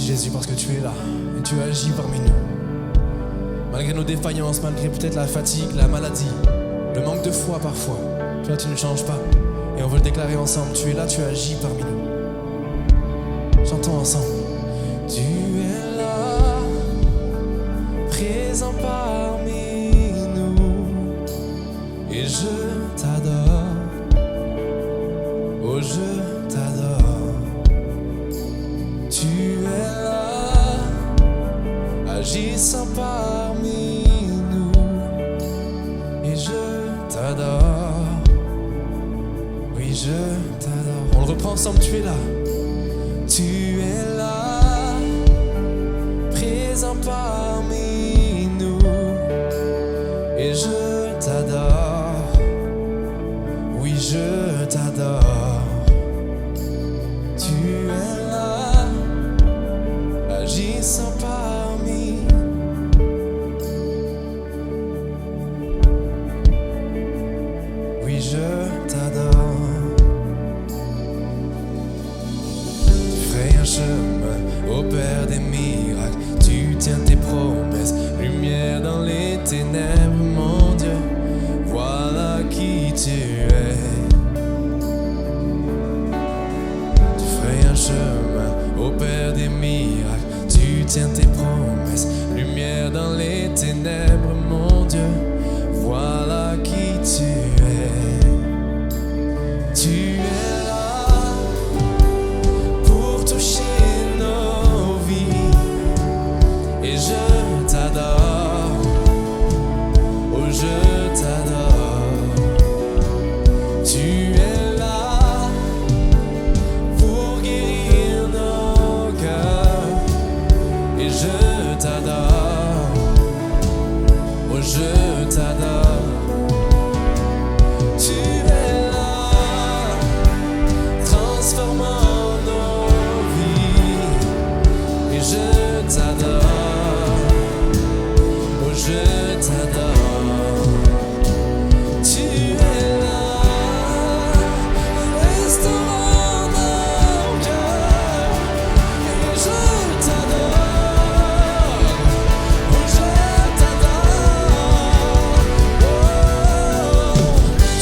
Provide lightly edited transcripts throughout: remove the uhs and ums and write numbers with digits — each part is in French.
Jésus, parce que tu es là et tu agis parmi nous. Malgré nos défaillances, malgré peut-être la fatigue, la maladie, le manque de foi parfois, toi tu ne changes pas. Et on veut le déclarer ensemble, tu es là, tu agis parmi nous. Chantons ensemble. Tu es là, présent parmi nous, et je t'adore, oh je t'adore. Tu es là, agissant parmi nous, et je t'adore, oui je t'adore. On le reprend ensemble, tu es là. Tu es là, présent parmi nous, et je t'adore, oui je t'adore. Tu es là, agissant parmi. Oui je t'adore. Un chemin au Père des miracles, tu tiens tes promesses, lumière dans les ténèbres, mon Dieu, voilà qui tu es. Tu ferais un chemin au Père des miracles, tu tiens tes promesses, lumière dans les ténèbres, mon Dieu, voilà qui tu es. Tu es je t'adore, oh je t'adore. Tu es là pour guérir nos cœurs, et je t'adore, oh je t'adore. Tu es là, transformant nos vies, et je t'adore. Je t'adore, tu es là, restaurant nos cœurs, et je t'adore, oh je t'adore. Oh,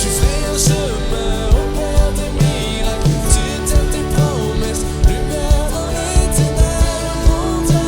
tu ferais un chemin au Père des miracles, tu tiens tes promesses, lumière dans les ténèbres, mon Dieu.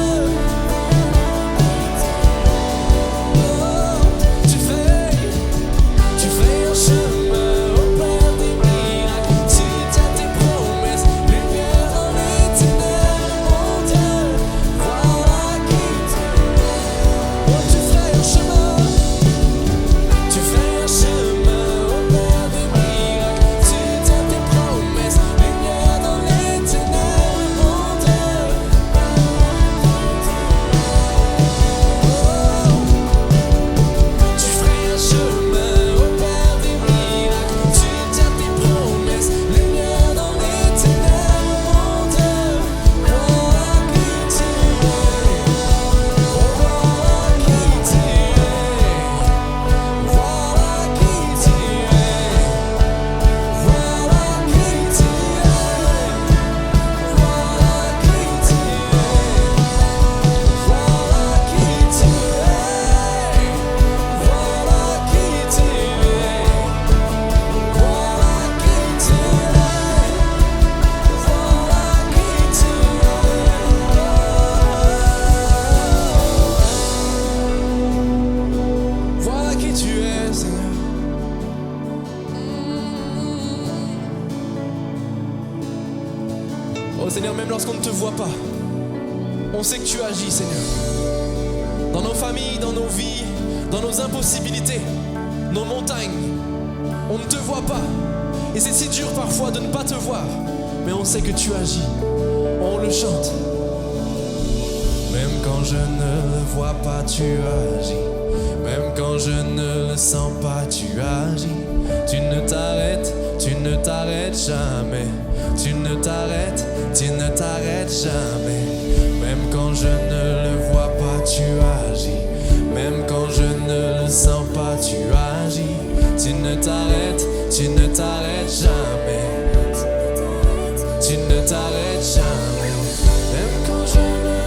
Oh Seigneur, même lorsqu'on ne te voit pas, on sait que tu agis, Seigneur. Dans nos familles, dans nos vies, dans nos impossibilités, nos montagnes, on ne te voit pas. Et c'est si dur parfois de ne pas te voir, mais on sait que tu agis. On le chante. Même quand je ne le vois pas, tu agis. Même quand je ne le sens pas, tu agis. Tu ne t'arrêtes jamais. Tu ne t'arrêtes jamais. Même quand je ne le vois pas, tu agis. Même quand je ne le sens pas, tu agis. Tu ne t'arrêtes jamais. Tu ne t'arrêtes jamais. Même quand je ne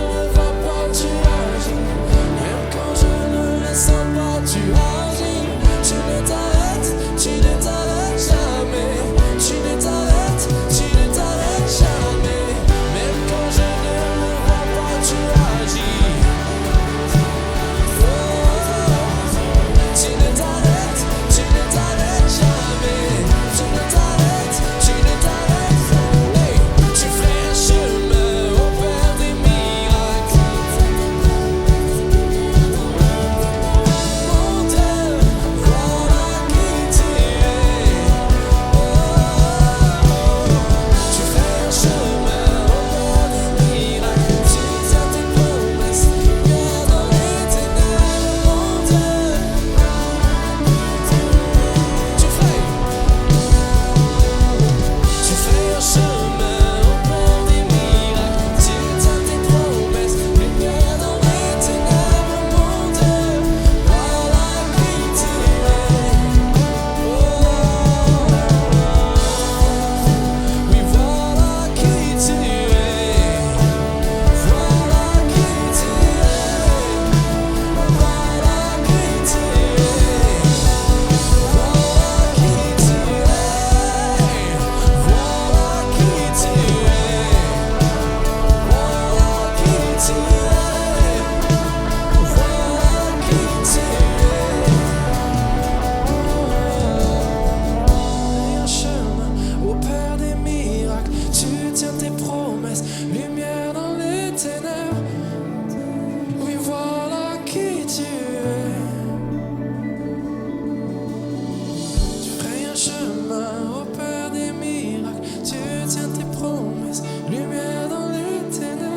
un chemin, opère des miracles. Tu tiens tes promesses, lumière dans les ténèbres.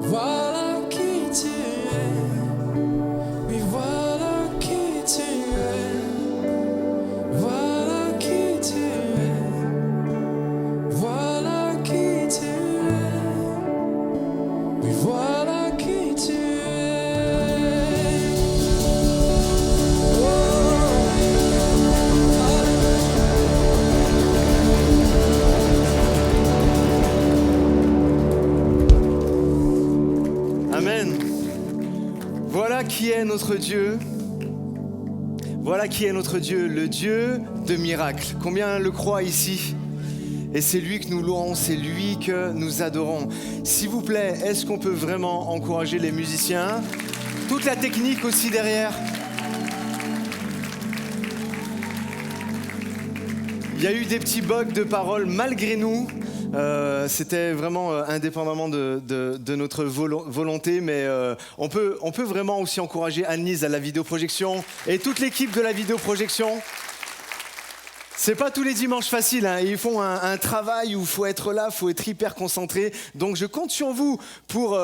Voilà qui tu es. Oui, voilà qui tu es. Voilà qui tu es. Voilà qui tu es. Oui, voilà qui tu es. Amen. Voilà qui est notre Dieu. Voilà qui est notre Dieu, le Dieu de miracles. Combien le croient ici? Et c'est lui que nous louons, c'est lui que nous adorons. S'il vous plaît, est-ce qu'on peut vraiment encourager les musiciens? Toute la technique aussi derrière. Il y a eu des petits bugs de paroles malgré nous. C'était vraiment indépendamment de notre volonté, mais on peut vraiment aussi encourager Anne-Lise à la vidéoprojection et toute l'équipe de la vidéoprojection. C'est pas tous les dimanches faciles, hein. Ils font un travail où il faut être là, il faut être hyper concentré. Donc je compte sur vous pour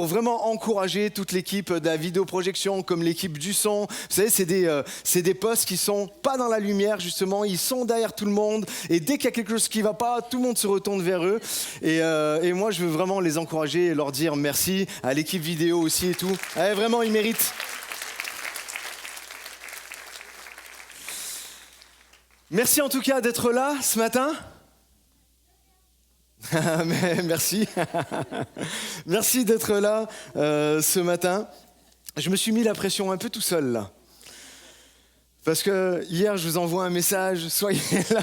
vraiment encourager toute l'équipe de la vidéoprojection, comme l'équipe du son. Vous savez, c'est des postes qui sont pas dans la lumière, justement. Ils sont derrière tout le monde. Et dès qu'il y a quelque chose qui va pas, tout le monde se retourne vers eux. Et moi, je veux vraiment les encourager et leur dire merci à l'équipe vidéo aussi et tout. Vraiment, ils méritent. Merci en tout cas d'être là ce matin. Merci. Merci d'être là ce matin. Je me suis mis la pression un peu tout seul là. Parce que hier, je vous envoie un message, soyez là.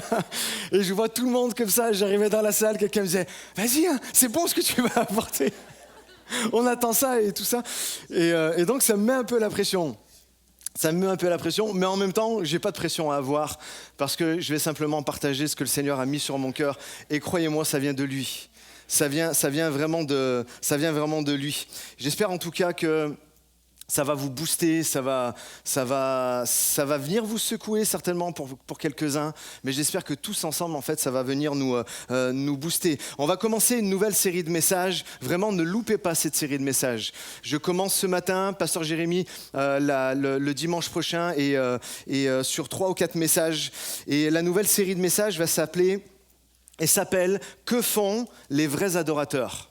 Et je vois tout le monde comme ça. J'arrivais dans la salle, quelqu'un me disait « Vas-y, hein, c'est bon ce que tu vas apporter. On attend ça et tout ça. » Et donc, ça me met un peu la pression. Ça me met un peu la pression, mais en même temps, j'ai pas de pression à avoir parce que je vais simplement partager ce que le Seigneur a mis sur mon cœur. Et croyez-moi, ça vient de lui. Ça vient vraiment de lui. J'espère en tout cas que ça va vous booster, ça va venir vous secouer certainement pour quelques-uns, mais j'espère que tous ensemble, en fait, ça va venir nous booster. On va commencer une nouvelle série de messages. Vraiment, ne loupez pas cette série de messages. Je commence ce matin, Pasteur Jérémy, le dimanche prochain, et sur 3 ou 4 messages. Et la nouvelle série de messages s'appelle « Que font les vrais adorateurs ?»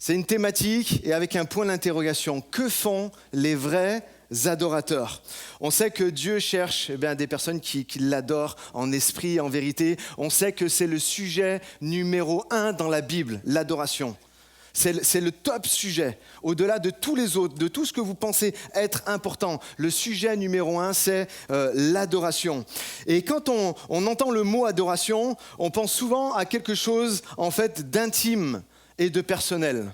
C'est une thématique et avec un point d'interrogation. Que font les vrais adorateurs? On sait que Dieu cherche des personnes qui l'adorent en esprit, en vérité. On sait que c'est le sujet numéro 1 dans la Bible, l'adoration. C'est le top sujet. Au-delà de tous les autres, de tout ce que vous pensez être important, le sujet numéro 1, c'est l'adoration. Et quand on entend le mot adoration, on pense souvent à quelque chose en fait d'intime et de personnel.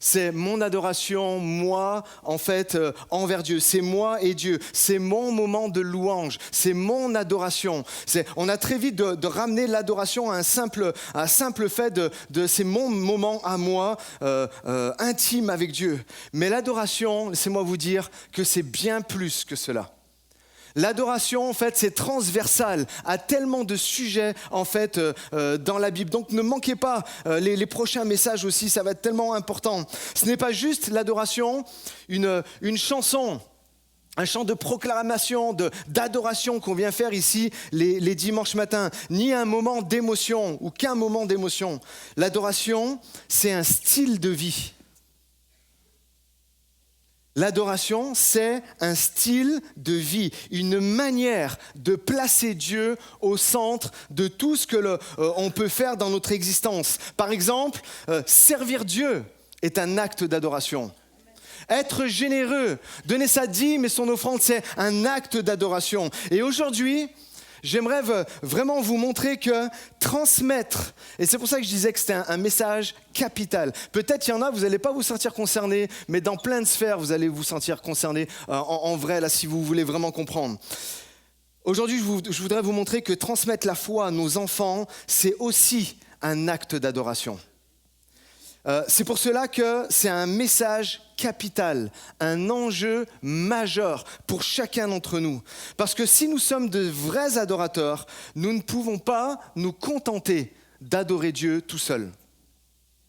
C'est mon adoration, moi, en fait, envers Dieu. C'est moi et Dieu. C'est mon moment de louange. C'est mon adoration. On a très vite de ramener l'adoration à un simple fait de c'est mon moment à moi, intime avec Dieu. Mais l'adoration, laissez-moi vous dire que c'est bien plus que cela. L'adoration, en fait, c'est transversal à tellement de sujets, en fait, dans la Bible. Donc, ne manquez pas les prochains messages aussi, ça va être tellement important. Ce n'est pas juste l'adoration, une chanson, un chant de proclamation, d'adoration qu'on vient faire ici les dimanches matins, ni un moment d'émotion ou qu'un moment d'émotion. L'adoration, c'est un style de vie. L'adoration, c'est un style de vie, une manière de placer Dieu au centre de tout ce que on peut faire dans notre existence. Par exemple, servir Dieu est un acte d'adoration. Être généreux, donner sa dîme et son offrande, c'est un acte d'adoration. Et aujourd'hui, j'aimerais vraiment vous montrer que transmettre, et c'est pour ça que je disais que c'était un message capital. Peut-être il y en a, vous n'allez pas vous sentir concerné, mais dans plein de sphères, vous allez vous sentir concerné en vrai, là, si vous voulez vraiment comprendre. Aujourd'hui, je voudrais vous montrer que transmettre la foi à nos enfants, c'est aussi un acte d'adoration. C'est pour cela que c'est un message capital, un enjeu majeur pour chacun d'entre nous. Parce que si nous sommes de vrais adorateurs, nous ne pouvons pas nous contenter d'adorer Dieu tout seul.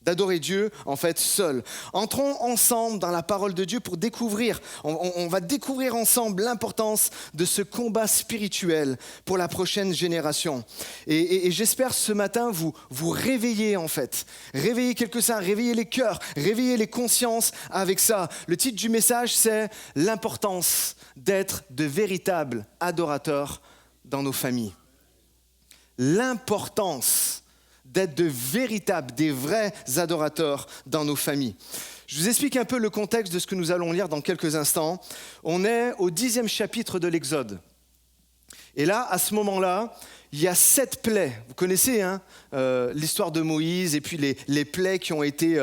D'adorer Dieu, en fait, seul. Entrons ensemble dans la parole de Dieu pour découvrir, on va découvrir ensemble l'importance de ce combat spirituel pour la prochaine génération. Et j'espère ce matin vous réveiller, en fait. Réveiller quelques-uns, réveiller les cœurs, réveiller les consciences avec ça. Le titre du message, c'est « L'importance d'être de véritables adorateurs dans nos familles ». L'importance d'être de véritables, des vrais adorateurs dans nos familles. Je vous explique un peu le contexte de ce que nous allons lire dans quelques instants. On est au 10e chapitre de l'Exode. Et là, à ce moment-là, il y a 7 plaies. Vous connaissez l'histoire de Moïse et puis les plaies qui ont été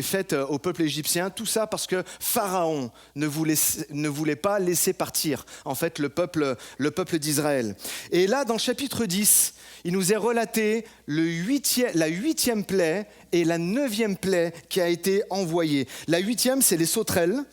faites au peuple égyptien. Tout ça parce que Pharaon ne voulait pas laisser partir en fait, le peuple d'Israël. Et là, dans le chapitre 10, il nous est relaté la 8e plaie et la 9e plaie qui a été envoyée. La 8e, c'est les sauterelles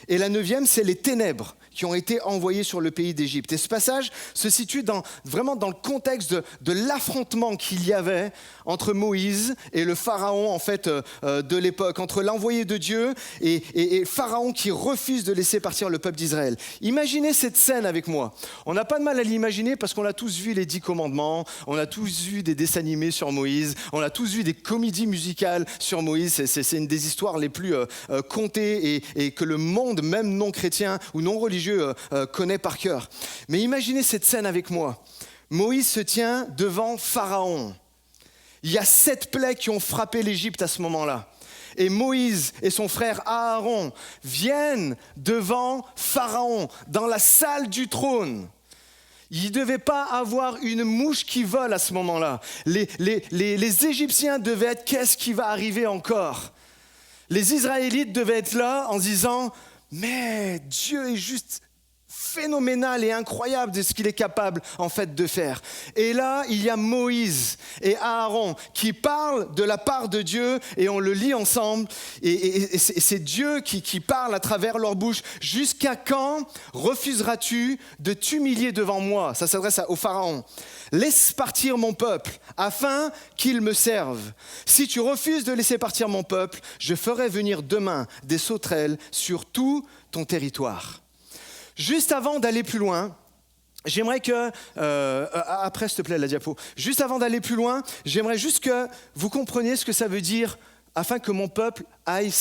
et la 9e, c'est les ténèbres qui ont été envoyés sur le pays d'Égypte. Et ce passage se situe vraiment dans le contexte de l'affrontement qu'il y avait entre Moïse et le pharaon en fait, de l'époque, entre l'envoyé de Dieu et Pharaon qui refuse de laisser partir le peuple d'Israël. Imaginez cette scène avec moi. On n'a pas de mal à l'imaginer parce qu'on a tous vu les 10 commandements, on a tous vu des dessins animés sur Moïse, on a tous vu des comédies musicales sur Moïse. C'est une des histoires les plus contées et que le monde, même non chrétien ou non religieux, connaît par cœur. Mais imaginez cette scène avec moi. Moïse se tient devant Pharaon. Il y a 7 plaies qui ont frappé l'Égypte à ce moment-là. Et Moïse et son frère Aaron viennent devant Pharaon, dans la salle du trône. Il ne devait pas avoir une mouche qui vole à ce moment-là. Les Égyptiens devaient être « qu'est-ce qui va arriver encore ?» Les Israélites devaient être là en se disant « mais Dieu est juste phénoménal et incroyable de ce qu'il est capable en fait de faire. » Et là, il y a Moïse et Aaron qui parlent de la part de Dieu et on le lit ensemble et c'est Dieu qui parle à travers leur bouche. « Jusqu'à quand refuseras-tu de t'humilier devant moi ?» Ça s'adresse au Pharaon. « Laisse partir mon peuple afin qu'il me serve. Si tu refuses de laisser partir mon peuple, je ferai venir demain des sauterelles sur tout ton territoire. » Juste avant d'aller plus loin, j'aimerais que, après s'il te plaît la diapo, juste avant d'aller plus loin, j'aimerais juste que vous compreniez ce que ça veut dire afin que mon peuple aille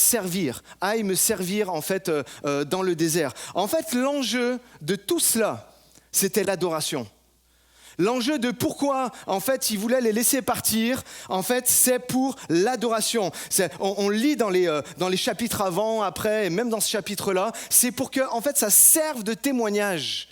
me servir en fait dans le désert. En fait, l'enjeu de tout cela, c'était l'adoration. L'enjeu de pourquoi, en fait, il voulait les laisser partir, en fait, c'est pour l'adoration. On lit dans les chapitres avant, après, et même dans ce chapitre-là, c'est pour que, en fait, ça serve de témoignage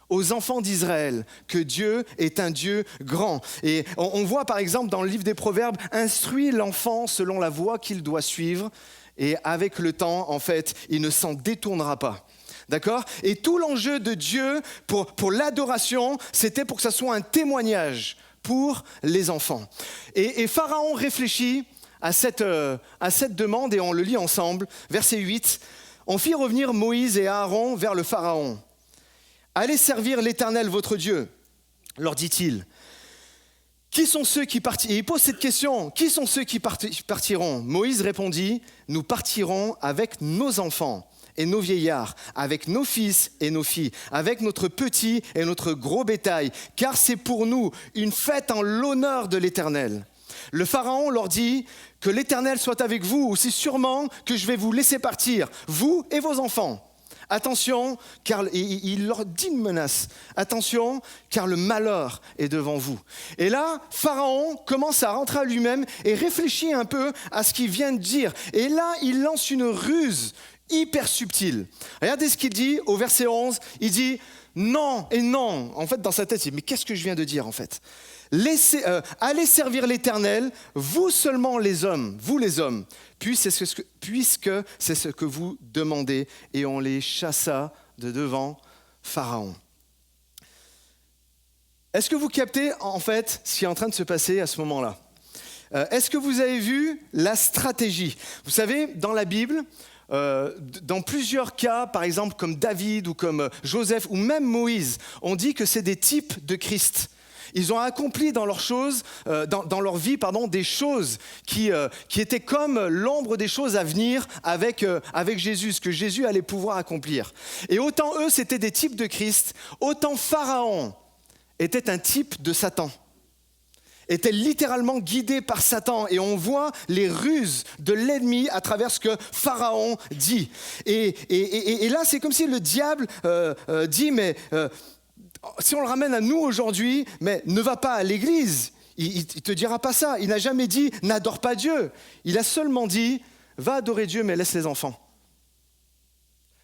aux enfants d'Israël que Dieu est un Dieu grand. Et on voit, par exemple, dans le livre des Proverbes, « Instruis l'enfant selon la voie qu'il doit suivre, et avec le temps, en fait, il ne s'en détournera pas. » D'accord ? Et tout l'enjeu de Dieu pour l'adoration, c'était pour que ça soit un témoignage pour les enfants. Et Pharaon réfléchit à cette demande et on le lit ensemble. Verset 8, « On fit revenir Moïse et Aaron vers le Pharaon. « Allez servir l'Éternel votre Dieu, leur dit-il. Qui sont ceux qui partiront ?» Et il pose cette question, « Qui sont ceux qui partiront ?» Moïse répondit, « Nous partirons avec nos enfants et nos vieillards, avec nos fils et nos filles, avec notre petit et notre gros bétail, car c'est pour nous une fête en l'honneur de l'Éternel. » Le Pharaon leur dit, « Que l'Éternel soit avec vous, aussi sûrement que je vais vous laisser partir, vous et vos enfants. » Attention, car il leur dit une menace. Attention, car le malheur est devant vous. Et là, Pharaon commence à rentrer à lui-même et réfléchit un peu à ce qu'il vient de dire. Et là, il lance une ruse hyper subtile. Regardez ce qu'il dit au verset 11. Il dit non et non. En fait, dans sa tête, il dit mais qu'est-ce que je viens de dire en fait ? Allez servir l'Éternel, vous seulement les hommes, vous les hommes, puisque c'est ce que vous demandez. Et on les chassa de devant Pharaon. Est-ce que vous captez en fait ce qui est en train de se passer à ce moment-là ? Est-ce que vous avez vu la stratégie? Vous savez, dans la Bible, dans plusieurs cas, par exemple comme David ou comme Joseph ou même Moïse, on dit que c'est des types de Christ. Ils ont accompli dans leur vie, des choses qui étaient comme l'ombre des choses à venir avec Jésus, ce que Jésus allait pouvoir accomplir. Et autant eux, c'était des types de Christ, autant Pharaon était un type de Satan. Était littéralement guidé par Satan. Et on voit les ruses de l'ennemi à travers ce que Pharaon dit. Et là, c'est comme si le diable dit, mais si on le ramène à nous aujourd'hui, mais ne va pas à l'église. Il ne te dira pas ça. Il n'a jamais dit, n'adore pas Dieu. Il a seulement dit, va adorer Dieu, mais laisse les enfants.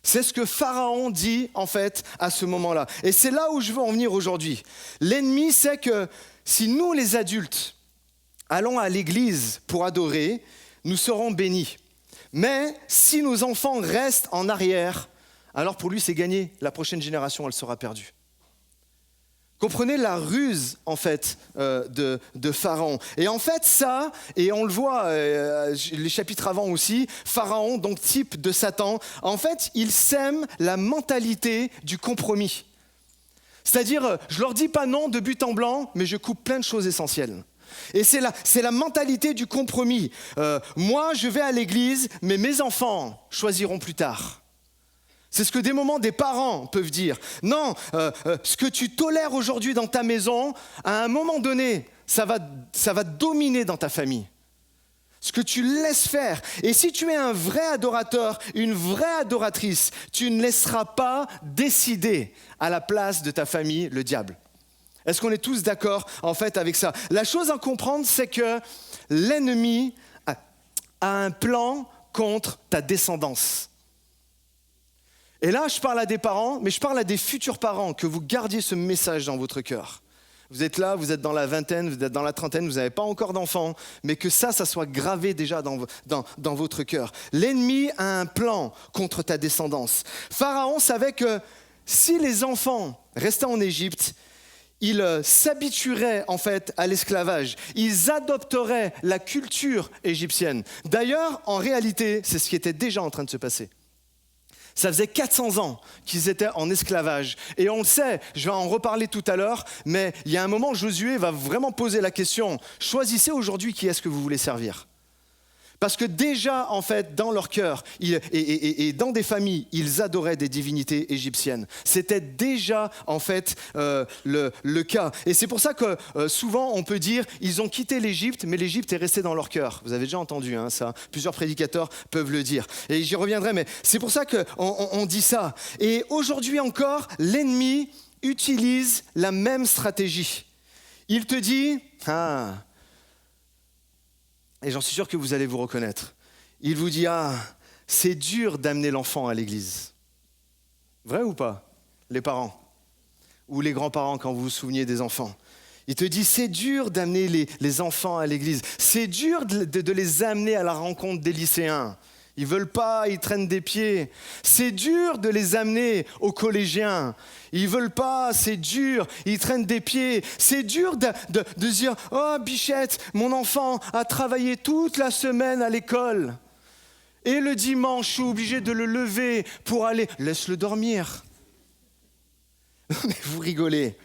C'est ce que Pharaon dit, en fait, à ce moment-là. Et c'est là où je veux en venir aujourd'hui. L'ennemi sait que si nous, les adultes, allons à l'église pour adorer, nous serons bénis. Mais si nos enfants restent en arrière, alors pour lui, c'est gagné. La prochaine génération, elle sera perdue. Comprenez la ruse, en fait, de Pharaon. Et en fait, ça, et on le voit, les chapitres avant aussi, Pharaon, donc type de Satan, en fait, il sème la mentalité du compromis. C'est-à-dire, je leur dis pas non de but en blanc, mais je coupe plein de choses essentielles. Et c'est la mentalité du compromis. Moi, je vais à l'église, mais mes enfants choisiront plus tard. C'est ce que des parents peuvent dire. Non, ce que tu tolères aujourd'hui dans ta maison, à un moment donné, ça va dominer dans ta famille. Ce que tu laisses faire. Et si tu es un vrai adorateur, une vraie adoratrice, tu ne laisseras pas décider à la place de ta famille le diable. Est-ce qu'on est tous d'accord en fait avec ça? La chose à comprendre, c'est que l'ennemi a un plan contre ta descendance. Et là, je parle à des parents, mais je parle à des futurs parents, que vous gardiez ce message dans votre cœur. Vous êtes là, vous êtes dans la vingtaine, vous êtes dans la trentaine, vous n'avez pas encore d'enfants, mais que ça soit gravé déjà dans votre cœur. L'ennemi a un plan contre ta descendance. Pharaon savait que si les enfants restaient en Égypte, ils s'habitueraient en fait à l'esclavage. Ils adopteraient la culture égyptienne. D'ailleurs, en réalité, c'est ce qui était déjà en train de se passer. Ça faisait 400 ans qu'ils étaient en esclavage. Et on le sait, je vais en reparler tout à l'heure, mais il y a un moment, Josué va vraiment poser la question, choisissez aujourd'hui qui est-ce que vous voulez servir. Parce que déjà, en fait, dans leur cœur et dans des familles, ils adoraient des divinités égyptiennes. C'était déjà, en fait, le cas. Et c'est pour ça que souvent, on peut dire, ils ont quitté l'Égypte, mais l'Égypte est restée dans leur cœur. Vous avez déjà entendu ça. Plusieurs prédicateurs peuvent le dire. Et j'y reviendrai, mais c'est pour ça qu'on dit ça. Et aujourd'hui encore, l'ennemi utilise la même stratégie. Il te dit, et j'en suis sûr que vous allez vous reconnaître. Il vous dit, c'est dur d'amener l'enfant à l'église. Vrai ou pas, les parents? Ou les grands-parents quand vous vous souveniez des enfants? Il te dit, c'est dur d'amener les enfants à l'église. C'est dur de les amener à la rencontre des lycéens. Ils ne veulent pas, ils traînent des pieds. C'est dur de les amener aux collégiens. Ils ne veulent pas, c'est dur, ils traînent des pieds. C'est dur de dire « Oh Bichette, mon enfant a travaillé toute la semaine à l'école. Et le dimanche, je suis obligé de le lever pour aller... Laisse-le dormir. » Mais vous rigolez.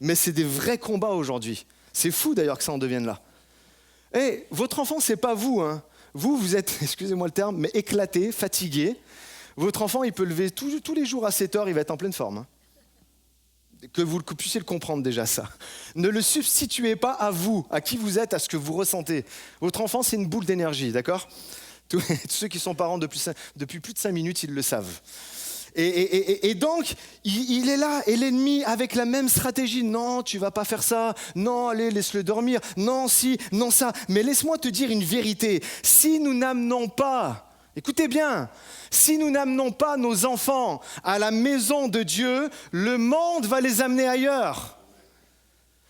Mais c'est des vrais combats aujourd'hui. C'est fou d'ailleurs que ça en devienne là. Et votre enfant, ce n'est pas vous, Vous êtes, excusez-moi le terme, mais éclaté, fatigué. Votre enfant, il peut lever tous les jours à 7 heures, il va être en pleine forme. Que vous puissiez le comprendre déjà, ça. Ne le substituez pas à vous, à qui vous êtes, à ce que vous ressentez. Votre enfant, c'est une boule d'énergie, d'accord? Tous ceux qui sont parents depuis plus de 5 minutes, ils le savent. Et donc, il est là, et l'ennemi avec la même stratégie. Non, tu vas pas faire ça. Non, allez, laisse-le dormir. Non, si, non, ça. Mais laisse-moi te dire une vérité. Si nous n'amenons pas, écoutez bien, si nous n'amenons pas nos enfants à la maison de Dieu, le monde va les amener ailleurs.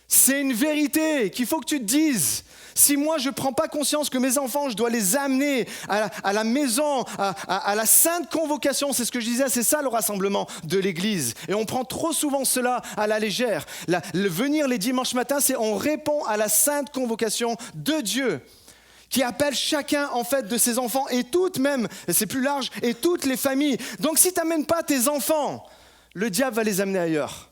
C'est une vérité qu'il faut que tu te dises. si moi je ne prends pas conscience que mes enfants, je dois les amener à la maison, à la sainte convocation, c'est ce que je disais, c'est ça le rassemblement de l'Église. Et on prend trop souvent cela à la légère. Venir les dimanches matins, c'est on répond à la sainte convocation de Dieu, qui appelle chacun en fait de ses enfants et toutes même, et c'est plus large, et toutes les familles. Donc si tu n'amènes pas tes enfants, le diable va les amener ailleurs.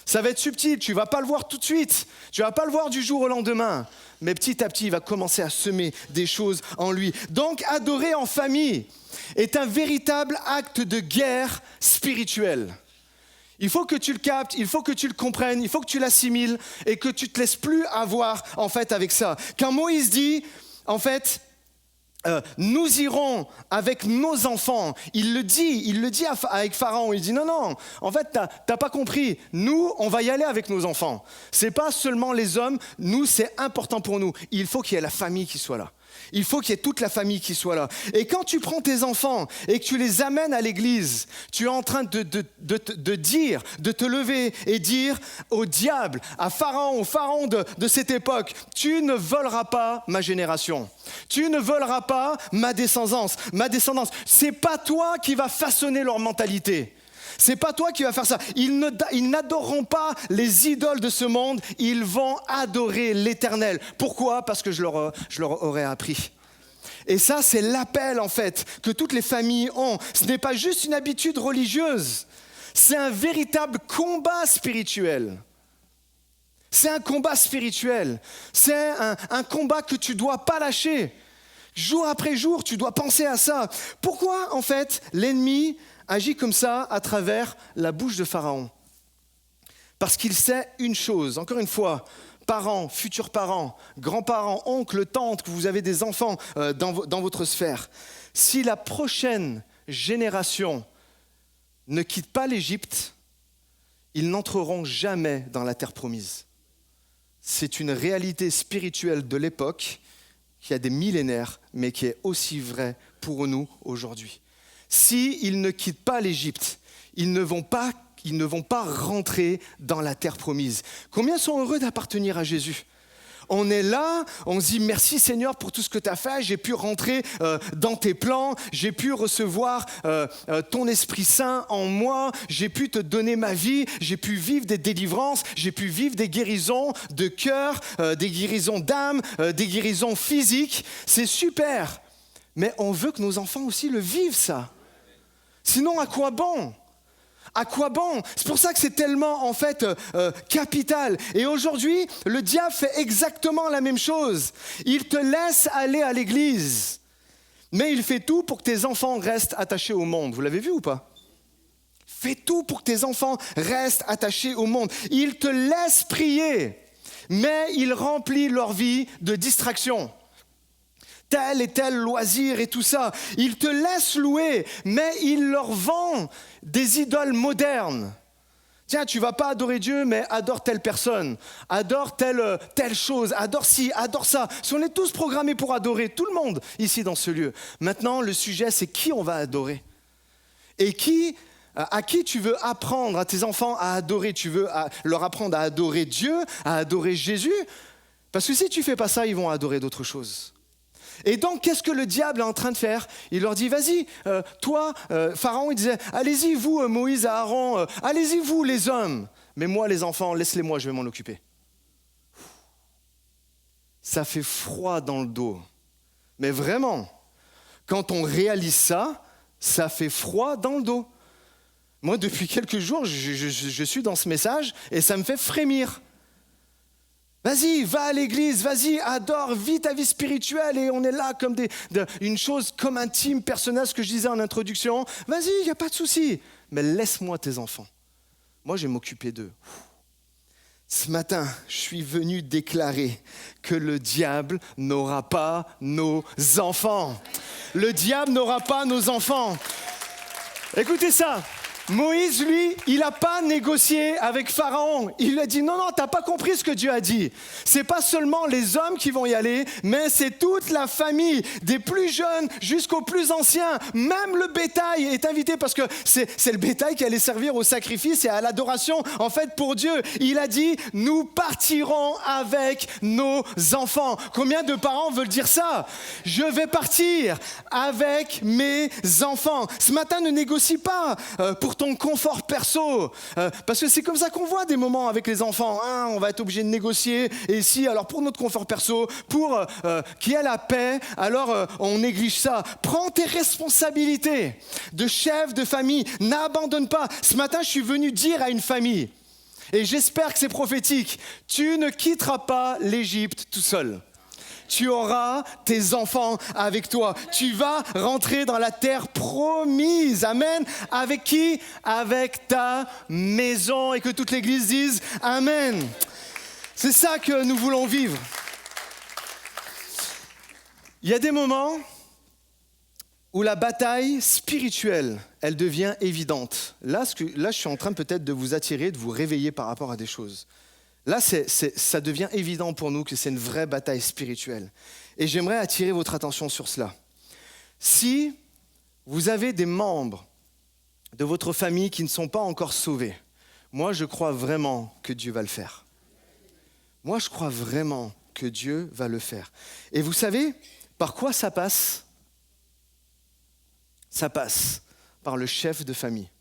Ça va être subtil, tu ne vas pas le voir tout de suite, tu ne vas pas le voir du jour au lendemain, mais petit à petit, il va commencer à semer des choses en lui. Donc adorer en famille est un véritable acte de guerre spirituelle. Il faut que tu le captes, il faut que tu le comprennes, il faut que tu l'assimiles et que tu ne te laisses plus avoir en fait avec ça. Quand Moïse dit, en fait, nous irons avec nos enfants, il le dit avec Pharaon, il dit non, en fait t'as pas compris, nous on va y aller avec nos enfants. C'est pas seulement les hommes, nous c'est important pour nous, il faut qu'il y ait la famille qui soit là. Il faut qu'il y ait toute la famille qui soit là. Et quand tu prends tes enfants et que tu les amènes à l'église, tu es en train de te lever et dire au diable, au pharaon de cette époque, tu ne voleras pas ma génération. Tu ne voleras pas ma descendance. C'est pas toi qui vas façonner leur mentalité. C'est pas toi qui vas faire ça. Ils n'adoreront pas les idoles de ce monde, ils vont adorer l'Éternel. Pourquoi ? Parce que je leur aurais appris. Et ça, c'est l'appel en fait que toutes les familles ont. Ce n'est pas juste une habitude religieuse, c'est un véritable combat spirituel. C'est un combat spirituel. C'est un combat que tu ne dois pas lâcher. Jour après jour, tu dois penser à ça. Pourquoi en fait l'ennemi agit comme ça à travers la bouche de Pharaon? Parce qu'il sait une chose, encore une fois, parents, futurs parents, grands-parents, oncles, tantes, que vous avez des enfants dans votre sphère. Si la prochaine génération ne quitte pas l'Égypte, ils n'entreront jamais dans la terre promise. C'est une réalité spirituelle de l'époque qui a des millénaires, mais qui est aussi vraie pour nous aujourd'hui. S'ils ne quittent pas l'Égypte, ils ne vont pas rentrer dans la terre promise. Combien sont heureux d'appartenir à Jésus ? On est là, on se dit merci Seigneur pour tout ce que tu as fait, j'ai pu rentrer dans tes plans, j'ai pu recevoir ton Esprit Saint en moi, j'ai pu te donner ma vie, j'ai pu vivre des délivrances, j'ai pu vivre des guérisons de cœur, des guérisons d'âme, des guérisons physiques, c'est super. Mais on veut que nos enfants aussi le vivent ça. Sinon, à quoi bon ? À quoi bon ? C'est pour ça que c'est tellement, en fait, capital. Et aujourd'hui, le diable fait exactement la même chose. Il te laisse aller à l'église, mais il fait tout pour que tes enfants restent attachés au monde. Vous l'avez vu ou pas ? Fais tout pour que tes enfants restent attachés au monde. Il te laisse prier, mais il remplit leur vie de distractions. Tel et tel loisir et tout ça. Il te laisse louer, mais il leur vend des idoles modernes. Tiens, tu ne vas pas adorer Dieu, mais adore telle personne, adore telle chose, adore ci, adore ça. Si on est tous programmés pour adorer, tout le monde ici dans ce lieu. Maintenant, le sujet, c'est qui on va adorer. Et à qui tu veux apprendre à tes enfants à adorer. Tu veux leur apprendre à adorer Dieu, à adorer Jésus. Parce que si tu ne fais pas ça, ils vont adorer d'autres choses. Et donc, qu'est-ce que le diable est en train de faire ? Il leur dit, vas-y, toi, Pharaon, il disait, allez-y, vous, Moïse, Aaron, allez-y, vous, les hommes. Mais moi, les enfants, laisse-les-moi, je vais m'en occuper. Ça fait froid dans le dos. Mais vraiment, quand on réalise ça, ça fait froid dans le dos. Moi, depuis quelques jours, je suis dans ce message et ça me fait frémir. Vas-y, va à l'église, vas-y, adore, vis ta vie spirituelle et on est là comme une chose comme intime, personnelle, ce que je disais en introduction. Vas-y, il n'y a pas de souci, mais laisse-moi tes enfants. Moi, je vais m'occuper d'eux. Ce matin, je suis venu déclarer que le diable n'aura pas nos enfants. Le diable n'aura pas nos enfants. Écoutez ça. Moïse, lui, il n'a pas négocié avec Pharaon. Il lui a dit, non, t'as pas compris ce que Dieu a dit. C'est pas seulement les hommes qui vont y aller, mais c'est toute la famille, des plus jeunes jusqu'aux plus anciens. Même le bétail est invité parce que c'est le bétail qui allait servir au sacrifice et à l'adoration, en fait, pour Dieu. Il a dit, nous partirons avec nos enfants. Combien de parents veulent dire ça? Je vais partir avec mes enfants. Ce matin, ne négocie pas pour ton confort perso, parce que c'est comme ça qu'on voit des moments avec les enfants, hein, on va être obligé de négocier, et si, alors pour notre confort perso, pour qu'il y ait la paix, alors on néglige ça. Prends tes responsabilités de chef de famille, n'abandonne pas. Ce matin, je suis venu dire à une famille, et j'espère que c'est prophétique, tu ne quitteras pas l'Égypte tout seul. Tu auras tes enfants avec toi. Tu vas rentrer dans la terre promise. Amen. Avec qui? Avec ta maison. Et que toute l'église dise Amen. C'est ça que nous voulons vivre. Il y a des moments où la bataille spirituelle, elle devient évidente. Là, je suis en train peut-être de vous attirer, de vous réveiller par rapport à des choses. Là, ça devient évident pour nous que c'est une vraie bataille spirituelle. Et j'aimerais attirer votre attention sur cela. Si vous avez des membres de votre famille qui ne sont pas encore sauvés, moi, je crois vraiment que Dieu va le faire. Moi, je crois vraiment que Dieu va le faire. Et vous savez, par quoi ça passe? Ça passe par le chef de famille.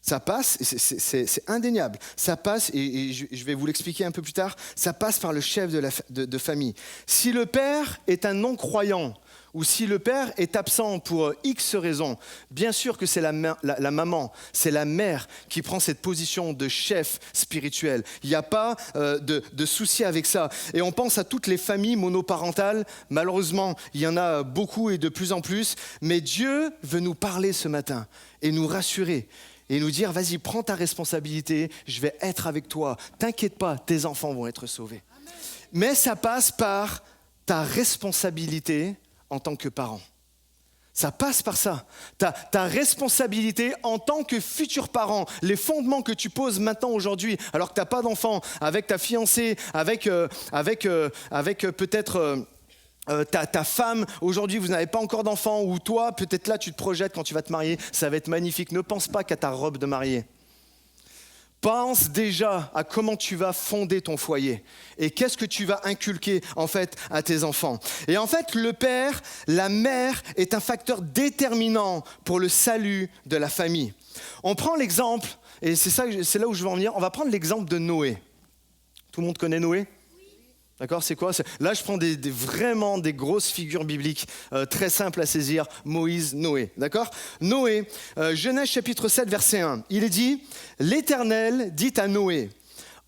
Ça passe, c'est indéniable, ça passe, et je vais vous l'expliquer un peu plus tard, ça passe par le chef de famille. Si le père est un non-croyant, ou si le père est absent pour X raisons, bien sûr que c'est la maman, c'est la mère qui prend cette position de chef spirituel. Il n'y a pas de souci avec ça. Et on pense à toutes les familles monoparentales, malheureusement, il y en a beaucoup et de plus en plus, mais Dieu veut nous parler ce matin et nous rassurer. Et nous dire, vas-y, prends ta responsabilité, je vais être avec toi. T'inquiète pas, tes enfants vont être sauvés. Amen. Mais ça passe par ta responsabilité en tant que parent. Ça passe par ça. Ta responsabilité en tant que futur parent, les fondements que tu poses maintenant aujourd'hui, alors que tu n'as pas d'enfant, avec ta fiancée, avec peut-être... ta femme, aujourd'hui vous n'avez pas encore d'enfant, ou toi peut-être là tu te projettes quand tu vas te marier, ça va être magnifique. Ne pense pas qu'à ta robe de mariée. Pense déjà à comment tu vas fonder ton foyer et qu'est-ce que tu vas inculquer en fait à tes enfants. Et en fait le père, la mère est un facteur déterminant pour le salut de la famille. On prend l'exemple, et c'est là où je veux en venir, on va prendre l'exemple de Noé. Tout le monde connaît Noé ? D'accord, c'est quoi? Là, je prends vraiment des grosses figures bibliques très simples à saisir. Moïse, Noé, d'accord? Noé, Genèse chapitre 7, verset 1. Il est dit, l'Éternel dit à Noé,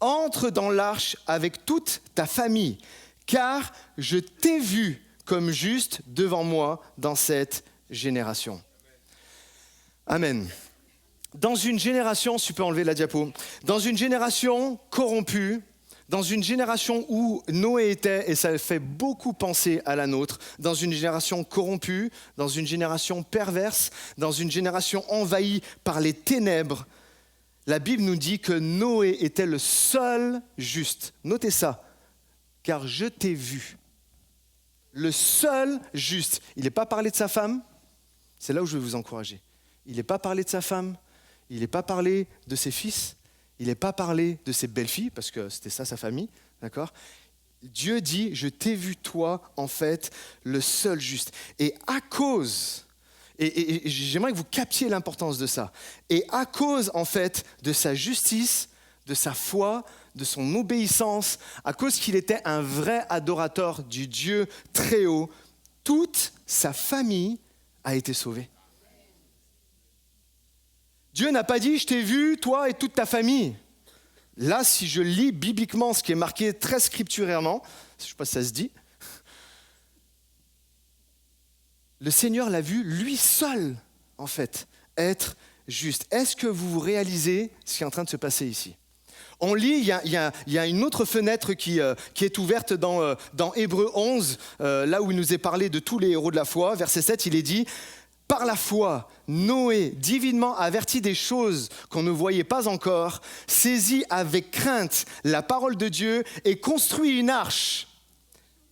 entre dans l'arche avec toute ta famille, car je t'ai vu comme juste devant moi dans cette génération. Amen. Dans une génération, tu peux enlever la diapo, dans une génération corrompue, dans une génération où Noé était, et ça fait beaucoup penser à la nôtre, dans une génération corrompue, dans une génération perverse, dans une génération envahie par les ténèbres, la Bible nous dit que Noé était le seul juste. Notez ça, car je t'ai vu. Le seul juste. Il n'est pas parlé de sa femme, c'est là où je vais vous encourager. Il n'est pas parlé de sa femme, il n'est pas parlé de ses fils, il n'est pas parlé de ses belles-filles, parce que c'était ça sa famille, d'accord? Dieu dit, je t'ai vu toi, en fait, le seul juste. Et à cause, et j'aimerais que vous captiez l'importance de ça, et à cause, en fait, de sa justice, de sa foi, de son obéissance, à cause qu'il était un vrai adorateur du Dieu très haut, toute sa famille a été sauvée. Dieu n'a pas dit, je t'ai vu, toi et toute ta famille. Là, si je lis bibliquement ce qui est marqué très scripturairement, je ne sais pas si ça se dit, le Seigneur l'a vu lui seul, en fait, être juste. Est-ce que vous réalisez ce qui est en train de se passer ici? On lit, il y a une autre fenêtre qui est ouverte dans Hébreux 11, là où il nous est parlé de tous les héros de la foi. Verset 7, il est dit, Par la foi, Noé, divinement averti des choses qu'on ne voyait pas encore, saisit avec crainte la parole de Dieu et construit une arche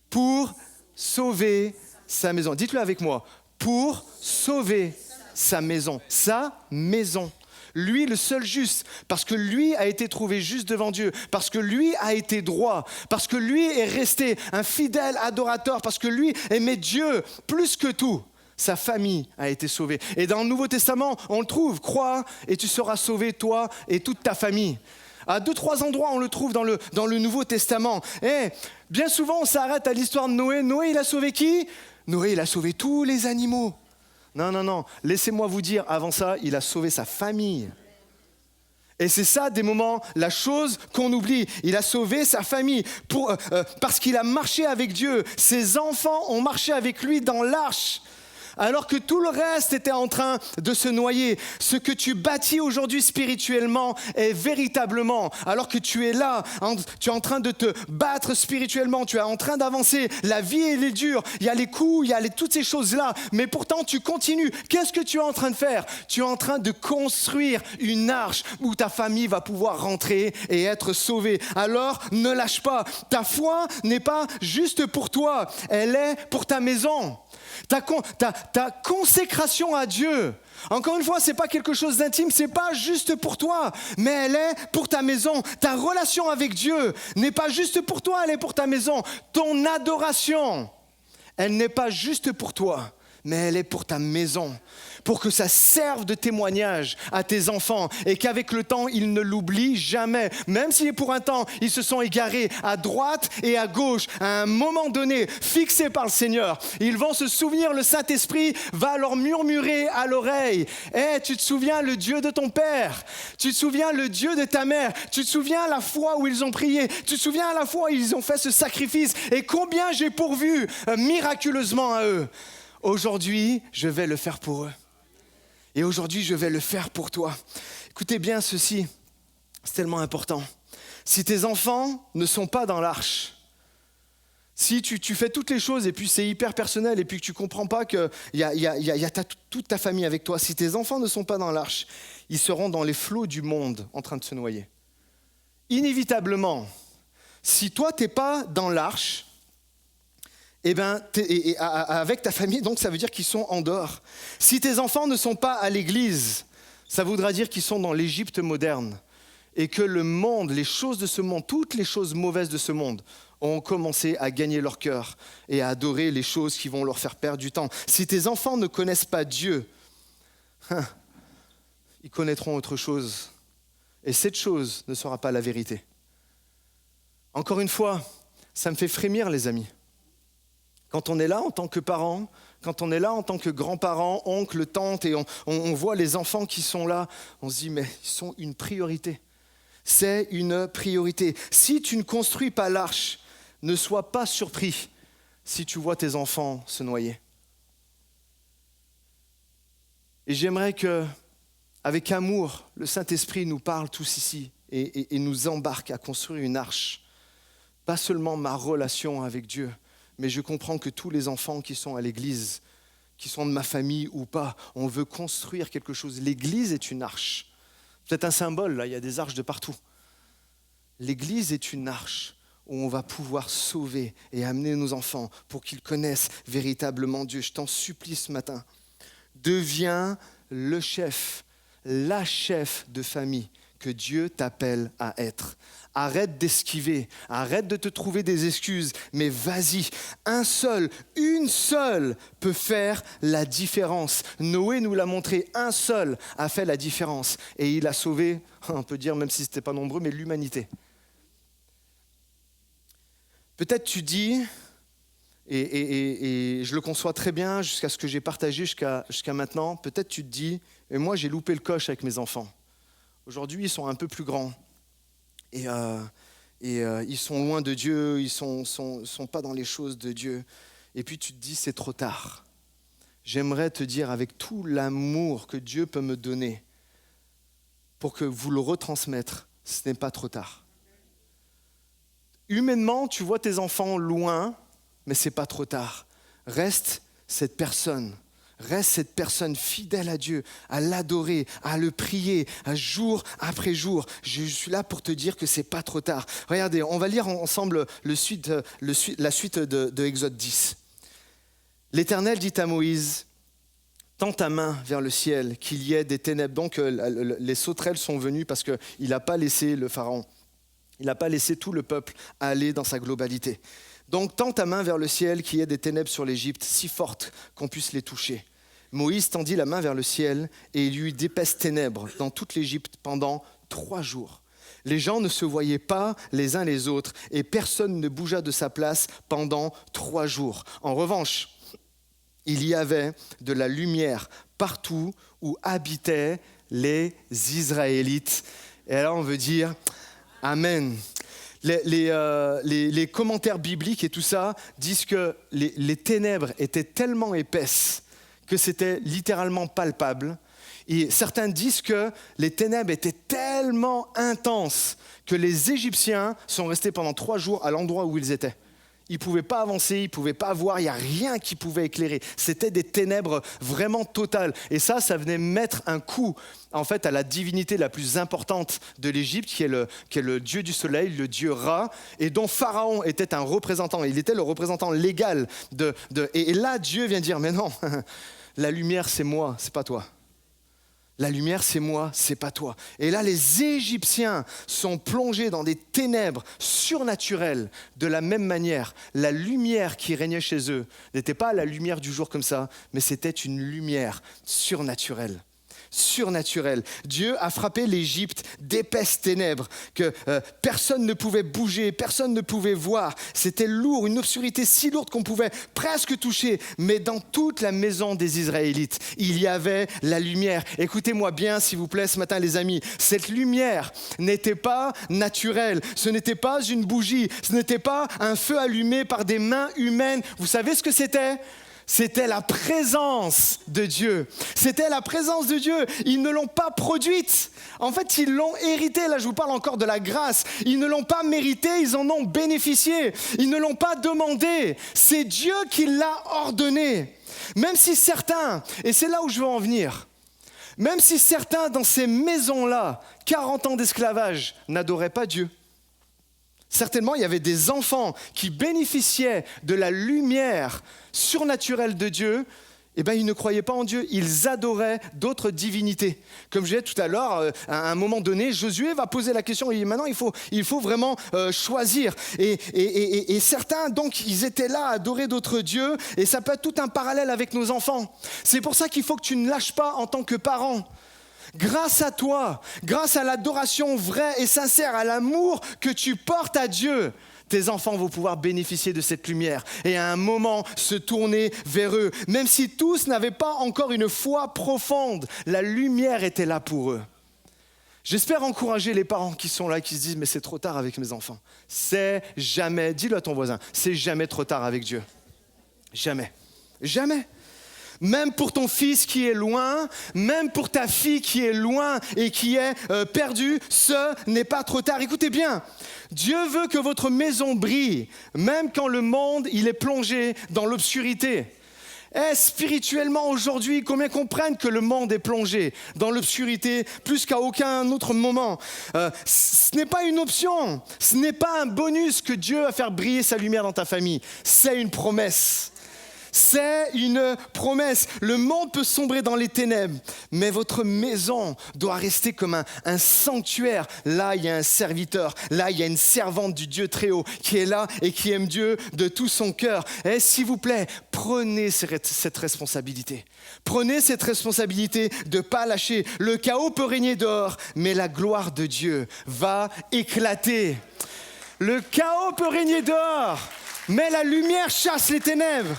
pour sauver sa maison. Dites-le avec moi. Pour sauver sa maison. Sa maison. Lui, le seul juste, parce que lui a été trouvé juste devant Dieu, parce que lui a été droit, parce que lui est resté un fidèle adorateur, parce que lui aimait Dieu plus que tout. Sa famille a été sauvée. Et dans le Nouveau Testament, on le trouve, crois et tu seras sauvé, toi et toute ta famille. À 2-3 endroits, on le trouve dans le Nouveau Testament. Et bien souvent, on s'arrête à l'histoire de Noé. Noé, il a sauvé qui ? Noé, il a sauvé tous les animaux. Non, laissez-moi vous dire, avant ça, il a sauvé sa famille. Et c'est ça, des moments, la chose qu'on oublie. Il a sauvé sa famille parce qu'il a marché avec Dieu. Ses enfants ont marché avec lui dans l'arche. Alors que tout le reste était en train de se noyer. Ce que tu bâtis aujourd'hui spirituellement est véritablement, alors que tu es là, tu es en train de te battre spirituellement, tu es en train d'avancer, la vie elle est dure, il y a les coups, il y a toutes ces choses-là, mais pourtant tu continues. Qu'est-ce que tu es en train de faire ? Tu es en train de construire une arche où ta famille va pouvoir rentrer et être sauvée. Alors ne lâche pas, ta foi n'est pas juste pour toi, elle est pour ta maison. Ta consécration à Dieu, encore une fois, ce n'est pas quelque chose d'intime, ce n'est pas juste pour toi, mais elle est pour ta maison. Ta relation avec Dieu n'est pas juste pour toi, elle est pour ta maison. Ton adoration, elle n'est pas juste pour toi, mais elle est pour ta maison. Pour que ça serve de témoignage à tes enfants et qu'avec le temps, ils ne l'oublient jamais. Même si pour un temps, ils se sont égarés à droite et à gauche, à un moment donné, fixés par le Seigneur, ils vont se souvenir, le Saint-Esprit va leur murmurer à l'oreille. Tu te souviens le Dieu de ton père, tu te souviens le Dieu de ta mère, tu te souviens la fois où ils ont prié, tu te souviens la fois où ils ont fait ce sacrifice et combien j'ai pourvu miraculeusement à eux. Aujourd'hui, je vais le faire pour eux. Et aujourd'hui, je vais le faire pour toi. Écoutez bien ceci, c'est tellement important. Si tes enfants ne sont pas dans l'arche, si tu fais toutes les choses et puis c'est hyper personnel et puis que tu ne comprends pas qu'il y a toute ta famille avec toi, si tes enfants ne sont pas dans l'arche, ils seront dans les flots du monde en train de se noyer. Inévitablement, si toi, tu n'es pas dans l'arche, avec ta famille, donc ça veut dire qu'ils sont en dehors. Si tes enfants ne sont pas à l'église, ça voudra dire qu'ils sont dans l'Égypte moderne et que le monde, les choses de ce monde, toutes les choses mauvaises de ce monde ont commencé à gagner leur cœur et à adorer les choses qui vont leur faire perdre du temps. Si tes enfants ne connaissent pas Dieu, ils connaîtront autre chose et cette chose ne sera pas la vérité. Encore une fois, ça me fait frémir les amis. Quand on est là en tant que parents, quand on est là en tant que grands-parents, oncles, tantes, et on voit les enfants qui sont là, on se dit mais ils sont une priorité. C'est une priorité. Si tu ne construis pas l'arche, ne sois pas surpris si tu vois tes enfants se noyer. Et j'aimerais qu'avec amour, le Saint-Esprit nous parle tous ici et nous embarque à construire une arche. Pas seulement ma relation avec Dieu, mais je comprends que tous les enfants qui sont à l'église, qui sont de ma famille ou pas, on veut construire quelque chose. L'église est une arche. C'est un symbole, là, il y a des arches de partout. L'église est une arche où on va pouvoir sauver et amener nos enfants pour qu'ils connaissent véritablement Dieu. Je t'en supplie ce matin, deviens le chef, la chef de famille que Dieu t'appelle à être. Arrête d'esquiver, arrête de te trouver des excuses, mais vas-y, une seule peut faire la différence. Noé nous l'a montré, un seul a fait la différence et il a sauvé, on peut dire même si ce n'était pas nombreux, mais l'humanité. Peut-être tu dis, et je le conçois très bien jusqu'à ce que j'ai partagé jusqu'à maintenant, peut-être tu te dis, et moi j'ai loupé le coche avec mes enfants. Aujourd'hui, ils sont un peu plus grands et ils sont loin de Dieu, ils sont pas dans les choses de Dieu. Et puis tu te dis, c'est trop tard. J'aimerais te dire avec tout l'amour que Dieu peut me donner pour que vous le retransmettre, ce n'est pas trop tard. Humainement, tu vois tes enfants loin, mais ce n'est pas trop tard. Reste cette personne. Reste cette personne fidèle à Dieu, à l'adorer, à le prier, à jour après jour. Je suis là pour te dire que c'est pas trop tard. Regardez, on va lire ensemble la suite de Exode 10. L'Éternel dit à Moïse, tends ta main vers le ciel, qu'il y ait des ténèbres. Donc les sauterelles sont venues parce qu'il n'a pas laissé le Pharaon, il n'a pas laissé tout le peuple aller dans sa globalité. Donc tends ta main vers le ciel, qu'il y ait des ténèbres sur l'Égypte, si fortes qu'on puisse les toucher. Moïse tendit la main vers le ciel et il y eut d'épaisses ténèbres dans toute l'Égypte pendant 3 jours. Les gens ne se voyaient pas les uns les autres et personne ne bougea de sa place pendant 3 jours. En revanche, il y avait de la lumière partout où habitaient les Israélites. Et là, on veut dire Amen. Les commentaires bibliques et tout ça disent que les ténèbres étaient tellement épaisses que c'était littéralement palpable. Et certains disent que les ténèbres étaient tellement intenses que les Égyptiens sont restés pendant 3 jours à l'endroit où ils étaient. Ils ne pouvaient pas avancer, ils ne pouvaient pas voir, il n'y a rien qui pouvait éclairer. C'était des ténèbres vraiment totales. Et ça venait mettre un coup en fait, à la divinité la plus importante de l'Égypte, qui est le dieu du soleil, le dieu Ra, et dont Pharaon était un représentant. Il était le représentant légal et là, Dieu vient dire, mais non, la lumière, c'est moi, c'est pas toi. La lumière, c'est moi, c'est pas toi. Et là, les Égyptiens sont plongés dans des ténèbres surnaturelles. De la même manière, la lumière qui régnait chez eux n'était pas la lumière du jour comme ça, mais c'était une lumière surnaturelle. Surnaturel. Dieu a frappé l'Égypte d'épaisses ténèbres que personne ne pouvait bouger, personne ne pouvait voir. C'était lourd, une obscurité si lourde qu'on pouvait presque toucher. Mais dans toute la maison des Israélites, il y avait la lumière. Écoutez-moi bien, s'il vous plaît, ce matin, les amis. Cette lumière n'était pas naturelle. Ce n'était pas une bougie. Ce n'était pas un feu allumé par des mains humaines. Vous savez ce que c'était ? C'était la présence de Dieu. C'était la présence de Dieu. Ils ne l'ont pas produite. En fait, ils l'ont héritée. Là, je vous parle encore de la grâce. Ils ne l'ont pas méritée, ils en ont bénéficié. Ils ne l'ont pas demandé. C'est Dieu qui l'a ordonné. Même si certains, et c'est là où je veux en venir, même si certains dans ces maisons-là, 40 ans d'esclavage, n'adoraient pas Dieu. Certainement, il y avait des enfants qui bénéficiaient de la lumière surnaturelle de Dieu. Eh bien, ils ne croyaient pas en Dieu, ils adoraient d'autres divinités. Comme je disais tout à l'heure, à un moment donné, Josué va poser la question, et maintenant il faut vraiment choisir. Et certains, donc, ils étaient là à adorer d'autres dieux, et ça peut être tout un parallèle avec nos enfants. C'est pour ça qu'il faut que tu ne lâches pas en tant que parent. Grâce à toi, grâce à l'adoration vraie et sincère, à l'amour que tu portes à Dieu, tes enfants vont pouvoir bénéficier de cette lumière et à un moment se tourner vers eux. Même si tous n'avaient pas encore une foi profonde, la lumière était là pour eux. J'espère encourager les parents qui sont là, qui se disent « mais c'est trop tard avec mes enfants ». C'est jamais, dis-le à ton voisin, c'est jamais trop tard avec Dieu. Jamais, jamais. Même pour ton fils qui est loin, même pour ta fille qui est loin et qui est perdue, ce n'est pas trop tard. Écoutez bien, Dieu veut que votre maison brille, même quand le monde il est plongé dans l'obscurité. Spirituellement aujourd'hui, combien comprennent que le monde est plongé dans l'obscurité plus qu'à aucun autre moment. Ce n'est pas une option, ce n'est pas un bonus que Dieu va faire briller sa lumière dans ta famille, c'est une promesse. C'est une promesse. Le monde peut sombrer dans les ténèbres, mais votre maison doit rester comme un sanctuaire. Là, il y a un serviteur. Là, il y a une servante du Dieu très haut qui est là et qui aime Dieu de tout son cœur. Et s'il vous plaît, prenez cette responsabilité. Prenez cette responsabilité de ne pas lâcher. Le chaos peut régner dehors, mais la gloire de Dieu va éclater. Le chaos peut régner dehors, mais la lumière chasse les ténèbres.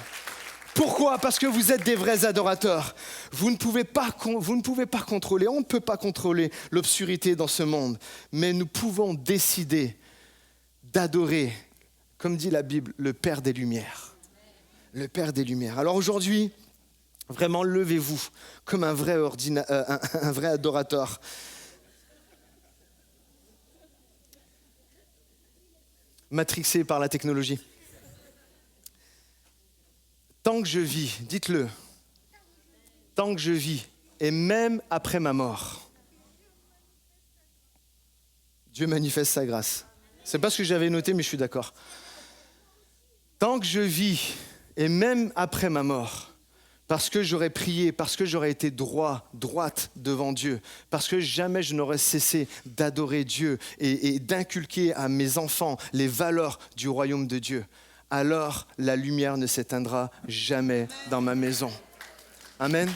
Pourquoi ? Parce que vous êtes des vrais adorateurs. Vous ne pouvez pas contrôler, on ne peut pas contrôler l'obscurité dans ce monde. Mais nous pouvons décider d'adorer, comme dit la Bible, le Père des Lumières. Le Père des Lumières. Alors aujourd'hui, vraiment levez-vous comme un vrai adorateur. Matrixé par la technologie. Tant que je vis, dites-le, tant que je vis, et même après ma mort, Dieu manifeste sa grâce. C'est pas ce que j'avais noté, mais je suis d'accord. Tant que je vis, et même après ma mort, parce que j'aurais prié, parce que j'aurais été droite devant Dieu, parce que jamais je n'aurais cessé d'adorer Dieu et d'inculquer à mes enfants les valeurs du royaume de Dieu, alors la lumière ne s'éteindra jamais dans ma maison. Amen.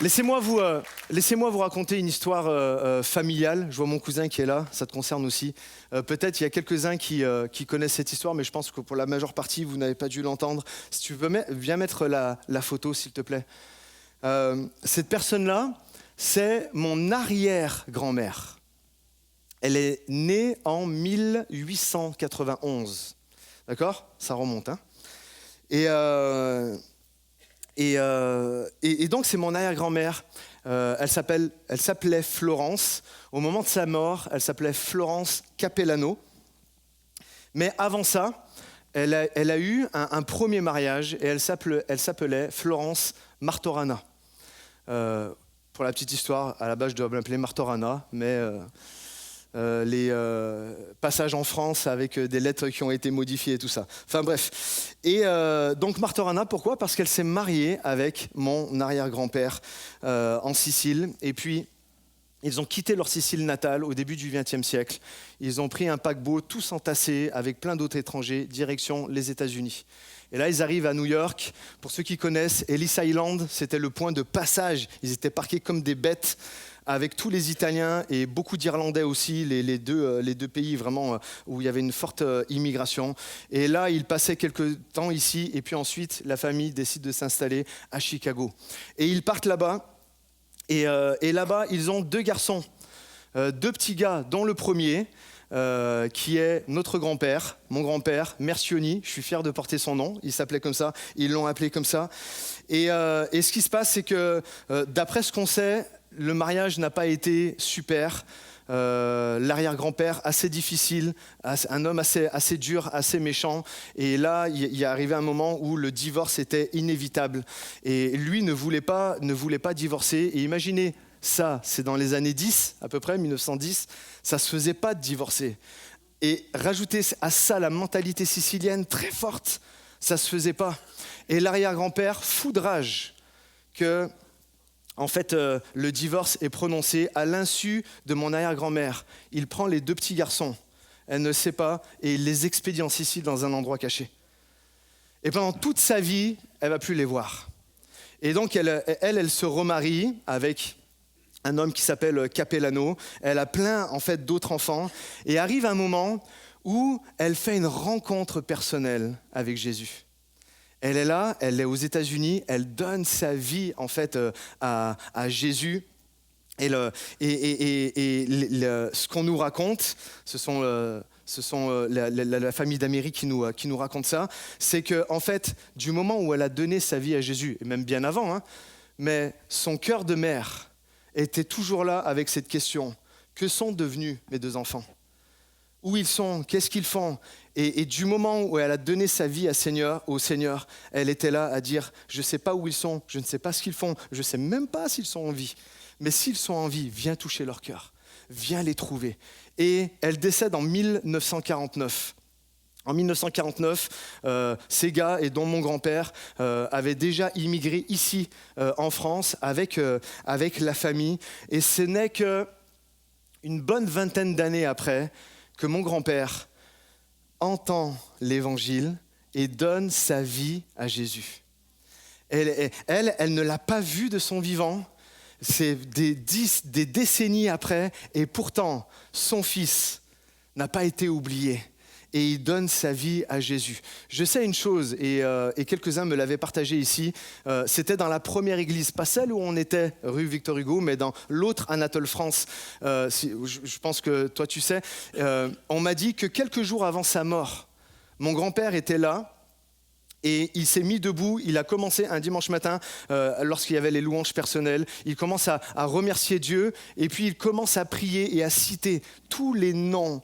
Laissez-moi vous raconter une histoire familiale. Je vois mon cousin qui est là, ça te concerne aussi. Peut-être il y a quelques-uns qui connaissent cette histoire, mais je pense que pour la majeure partie, vous n'avez pas dû l'entendre. Si tu veux bien mettre la photo, s'il te plaît. Cette personne-là, c'est mon arrière-grand-mère. Elle est née en 1891. D'accord ? Ça remonte, hein ? Et donc, c'est mon arrière-grand-mère. Elle s'appelait Florence. Au moment de sa mort, elle s'appelait Florence Capellano. Mais avant ça, elle a eu un premier mariage et elle s'appelait Florence Martorana. Pour la petite histoire, à la base, je dois m'appeler Martorana, mais les passages en France avec des lettres qui ont été modifiées et tout ça. Enfin bref. Et donc Martorana, pourquoi ? Parce qu'elle s'est mariée avec mon arrière-grand-père en Sicile. Et puis, ils ont quitté leur Sicile natale au début du XXe siècle. Ils ont pris un paquebot tous entassés avec plein d'autres étrangers, direction les États-Unis. Et là, ils arrivent à New York. Pour ceux qui connaissent, Ellis Island, c'était le point de passage. Ils étaient parqués comme des bêtes avec tous les Italiens et beaucoup d'Irlandais aussi, les deux pays vraiment où il y avait une forte immigration. Et là, ils passaient quelques temps ici, et puis ensuite, la famille décide de s'installer à Chicago. Et ils partent là-bas, et là-bas, ils ont 2 garçons, 2 petits gars, dont le premier, qui est notre grand-père, mon grand-père, Mercioni. Je suis fier de porter son nom, il s'appelait comme ça, ils l'ont appelé comme ça. Et ce qui se passe, c'est que, d'après ce qu'on sait, le mariage n'a pas été super. L'arrière-grand-père, assez difficile, un homme assez dur, assez méchant. Et là, il est arrivé un moment où le divorce était inévitable. Et lui ne voulait pas divorcer. Et imaginez ça, c'est dans les années 10, à peu près, 1910, ça ne se faisait pas de divorcer. Et rajouter à ça la mentalité sicilienne très forte, ça ne se faisait pas. Et l'arrière-grand-père, fou de rage, que... En fait, le divorce est prononcé à l'insu de mon arrière-grand-mère. Il prend les 2 petits garçons, elle ne sait pas, et il les expédie en Sicile dans un endroit caché. Et pendant toute sa vie, elle ne va plus les voir. Et donc, elle se remarie avec un homme qui s'appelle Capellano. Elle a plein, en fait, d'autres enfants. Et arrive un moment où elle fait une rencontre personnelle avec Jésus. Elle est là, elle est aux États-Unis, elle donne sa vie en fait à Jésus. Et ce qu'on nous raconte, ce sont la famille d'Amérique qui nous raconte ça, c'est que en fait, du moment où elle a donné sa vie à Jésus, et même bien avant, mais son cœur de mère était toujours là avec cette question : que sont devenus mes 2 enfants ? Où ils sont ? Qu'est-ce qu'ils font ? Et du moment où elle a donné sa vie au Seigneur, elle était là à dire : je ne sais pas où ils sont, je ne sais pas ce qu'ils font, je ne sais même pas s'ils sont en vie. Mais s'ils sont en vie, viens toucher leur cœur, viens les trouver. Et elle décède en 1949. En 1949, ces gars, et dont mon grand-père, avaient déjà immigré ici en France avec la famille. Et ce n'est qu'une bonne vingtaine d'années après que mon grand-père entend l'évangile et donne sa vie à Jésus. Elle ne l'a pas vu de son vivant, c'est des décennies après, et pourtant, son fils n'a pas été oublié. Et il donne sa vie à Jésus. Je sais une chose, et quelques-uns me l'avaient partagé ici, c'était dans la première église, pas celle où on était, rue Victor Hugo, mais dans l'autre Anatole France. Je pense que toi tu sais. On m'a dit que quelques jours avant sa mort, mon grand-père était là, et il s'est mis debout, il a commencé un dimanche matin, lorsqu'il y avait les louanges personnelles, il commence à remercier Dieu, et puis il commence à prier et à citer tous les noms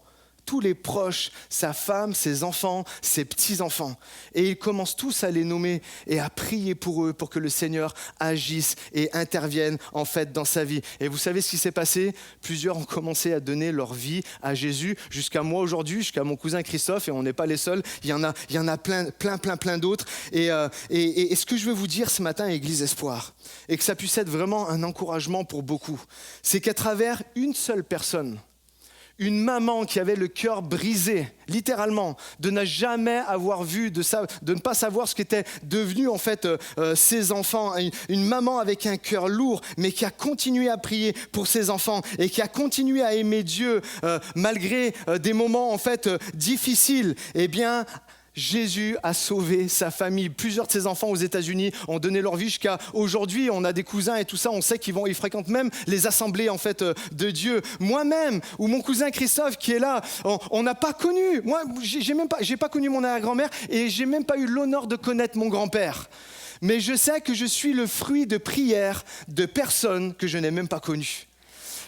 tous les proches, sa femme, ses enfants, ses petits-enfants. Et il commence tous à les nommer et à prier pour eux, pour que le Seigneur agisse et intervienne en fait dans sa vie. Et vous savez ce qui s'est passé? Plusieurs ont commencé à donner leur vie à Jésus, jusqu'à moi aujourd'hui, jusqu'à mon cousin Christophe, et on n'est pas les seuls, il y en a plein d'autres. Et ce que je veux vous dire ce matin, Église Espoir, et que ça puisse être vraiment un encouragement pour beaucoup, c'est qu'à travers une seule personne, une maman qui avait le cœur brisé, littéralement, de ne jamais avoir vu, de ne pas savoir ce qu'étaient devenus en fait ses enfants, une maman avec un cœur lourd, mais qui a continué à prier pour ses enfants et qui a continué à aimer Dieu malgré des moments en fait difficiles. Eh bien, Jésus a sauvé sa famille. Plusieurs de ses enfants aux États-Unis ont donné leur vie jusqu'à aujourd'hui. On a des cousins et tout ça. On sait ils fréquentent même les assemblées en fait de Dieu. Moi-même ou mon cousin Christophe qui est là, on n'a pas connu. Moi, j'ai pas connu mon arrière-grand-mère et j'ai même pas eu l'honneur de connaître mon grand-père. Mais je sais que je suis le fruit de prières de personnes que je n'ai même pas connues.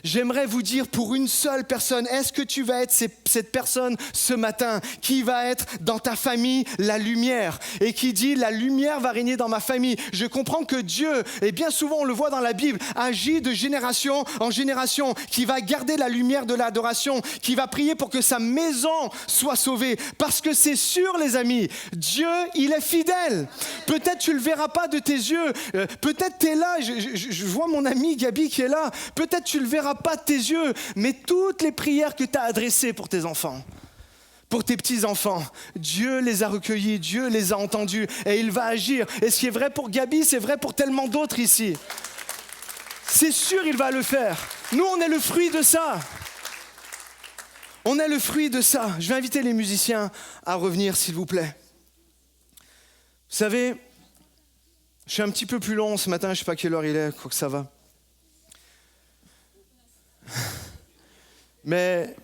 J'aimerais vous dire pour une seule personne, est-ce que tu vas être cette personne ce matin qui va être dans ta famille la lumière et qui dit la lumière va régner dans ma famille. Je comprends que Dieu, et bien souvent on le voit dans la Bible, agit de génération en génération, qui va garder la lumière de l'adoration, qui va prier pour que sa maison soit sauvée. Parce que c'est sûr les amis, Dieu il est fidèle. Peut-être tu le verras pas de tes yeux, peut-être tu es là, je vois mon ami Gabi qui est là, peut-être tu le verras pas de tes yeux, mais toutes les prières que tu as adressées pour tes enfants, pour tes petits-enfants, Dieu les a recueillis, Dieu les a entendus et il va agir. Et ce qui est vrai pour Gabi, c'est vrai pour tellement d'autres ici. C'est sûr, il va le faire. Nous, on est le fruit de ça. On est le fruit de ça. Je vais inviter les musiciens à revenir, s'il vous plaît. Vous savez, je suis un petit peu plus long ce matin, je ne sais pas quelle heure il est, quoi que ça va. Mais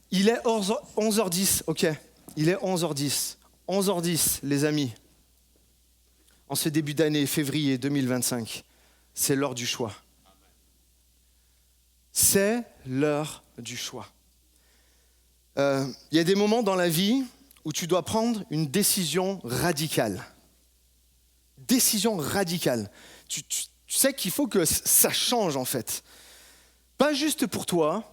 il est 11h10, ok, il est 11h10. 11h10, les amis. En ce début d'année, février 2025, c'est l'heure du choix. C'est l'heure du choix. Il y a des moments dans la vie où tu dois prendre une décision radicale. Décision radicale. Tu sais qu'il faut que ça change en fait. Pas juste pour toi,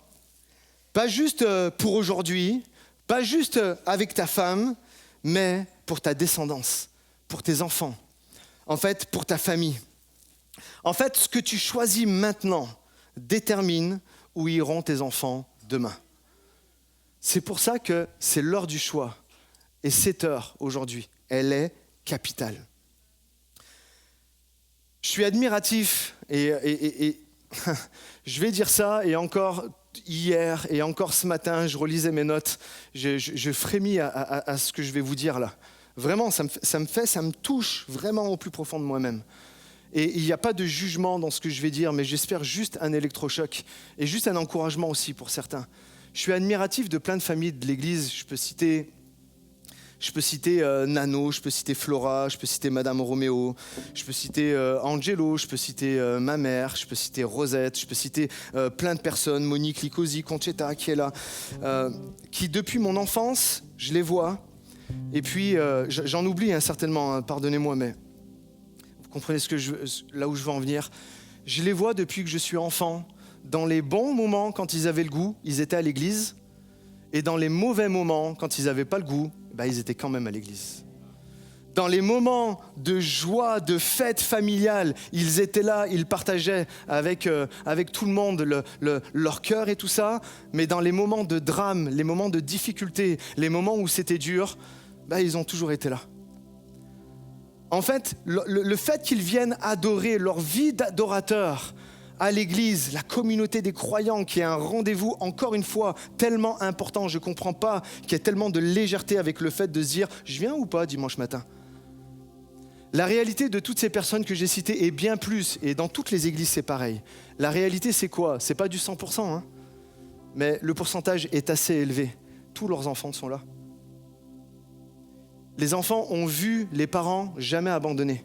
pas juste pour aujourd'hui, pas juste avec ta femme, mais pour ta descendance, pour tes enfants, en fait pour ta famille. En fait, ce que tu choisis maintenant détermine où iront tes enfants demain. C'est pour ça que c'est l'heure du choix. Et cette heure aujourd'hui, elle est capitale. Je suis admiratif et je vais dire ça, et encore hier et encore ce matin, je relisais mes notes, je frémis à ce que je vais vous dire là. Vraiment, ça me touche vraiment au plus profond de moi-même. Et il n'y a pas de jugement dans ce que je vais dire, mais j'espère juste un électrochoc et juste un encouragement aussi pour certains. Je suis admiratif de plein de familles de l'Église. Je peux citer Nano, je peux citer Flora, je peux citer Madame Roméo, je peux citer Angelo, je peux citer ma mère, je peux citer Rosette, je peux citer plein de personnes, Monique Licosi, Conchetta qui est là, qui depuis mon enfance, je les vois, et puis j'en oublie certainement, hein, pardonnez-moi, mais vous comprenez là où je veux en venir. Je les vois depuis que je suis enfant, dans les bons moments quand ils avaient le goût, ils étaient à l'église, et dans les mauvais moments, quand ils n'avaient pas le goût, ils étaient quand même à l'église. Dans les moments de joie, de fête familiale, ils étaient là, ils partageaient avec tout le monde leur cœur et tout ça. Mais dans les moments de drame, les moments de difficulté, les moments où c'était dur, ils ont toujours été là. En fait, le fait qu'ils viennent adorer, leur vie d'adorateur à l'église, la communauté des croyants, qui est un rendez-vous, encore une fois, tellement important. Je ne comprends pas qu'il y ait tellement de légèreté avec le fait de se dire « je viens ou pas dimanche matin ?» La réalité de toutes ces personnes que j'ai citées est bien plus, et dans toutes les églises c'est pareil. La réalité c'est quoi? C'est pas du 100%, hein, mais le pourcentage est assez élevé. Tous leurs enfants sont là. Les enfants ont vu les parents jamais abandonnés.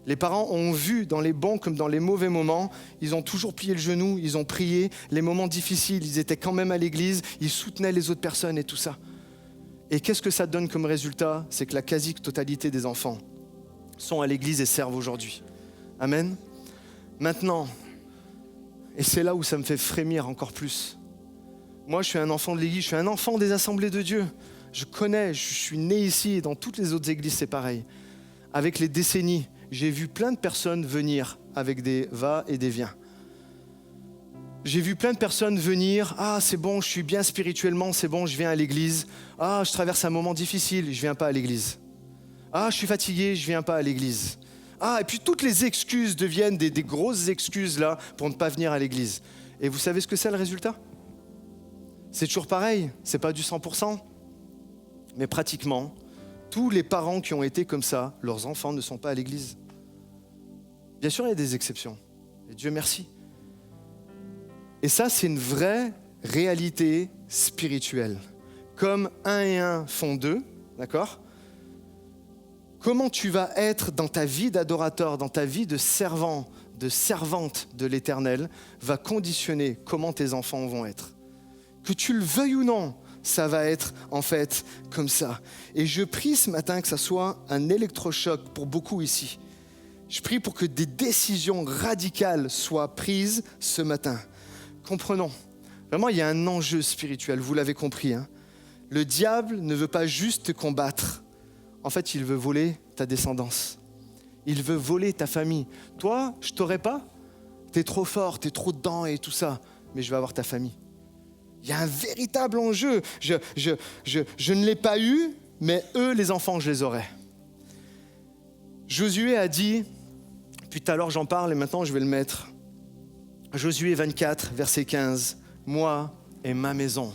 Les parents ont vu dans les bons comme dans les mauvais moments, ils ont toujours plié le genou, ils ont prié. Les moments difficiles, ils étaient quand même à l'église, ils soutenaient les autres personnes et tout ça. Et qu'est-ce que ça donne comme résultat? C'est que la quasi-totalité des enfants sont à l'église et servent aujourd'hui. Amen. Maintenant, et c'est là où ça me fait frémir encore plus. Moi, je suis un enfant de l'église, je suis un enfant des assemblées de Dieu. Je connais, je suis né ici et dans toutes les autres églises, c'est pareil. Avec les décennies, j'ai vu plein de personnes venir avec des va et des viens. J'ai vu plein de personnes venir, ah c'est bon, je suis bien spirituellement, c'est bon, je viens à l'église. Ah, je traverse un moment difficile, je viens pas à l'église. Ah, je suis fatigué, je viens pas à l'église. Ah, et puis toutes les excuses deviennent des grosses excuses là pour ne pas venir à l'église. Et vous savez ce que c'est le résultat? C'est toujours pareil, c'est pas du 100%, mais pratiquement, tous les parents qui ont été comme ça, leurs enfants ne sont pas à l'église. Bien sûr, il y a des exceptions, et Dieu merci. Et ça, c'est une vraie réalité spirituelle. Comme 1 et 1 font 2, d'accord? Comment tu vas être dans ta vie d'adorateur, dans ta vie de servant, de servante de l'Éternel, va conditionner comment tes enfants vont être. Que tu le veuilles ou non, ça va être en fait comme ça. Et je prie ce matin que ça soit un électrochoc pour beaucoup ici. Je prie pour que des décisions radicales soient prises ce matin. Comprenons, vraiment il y a un enjeu spirituel, vous l'avez compris. Hein. Le diable ne veut pas juste te combattre. En fait, il veut voler ta descendance. Il veut voler ta famille. Toi, je t'aurai pas. T'es trop fort, t'es trop dedans et tout ça. Mais je vais avoir ta famille. Il y a un véritable enjeu. Je ne l'ai pas eu, mais eux, les enfants, je les aurai. Josué a dit, puis tout à l'heure j'en parle et maintenant je vais le mettre. Josué 24, verset 15. Moi et ma maison.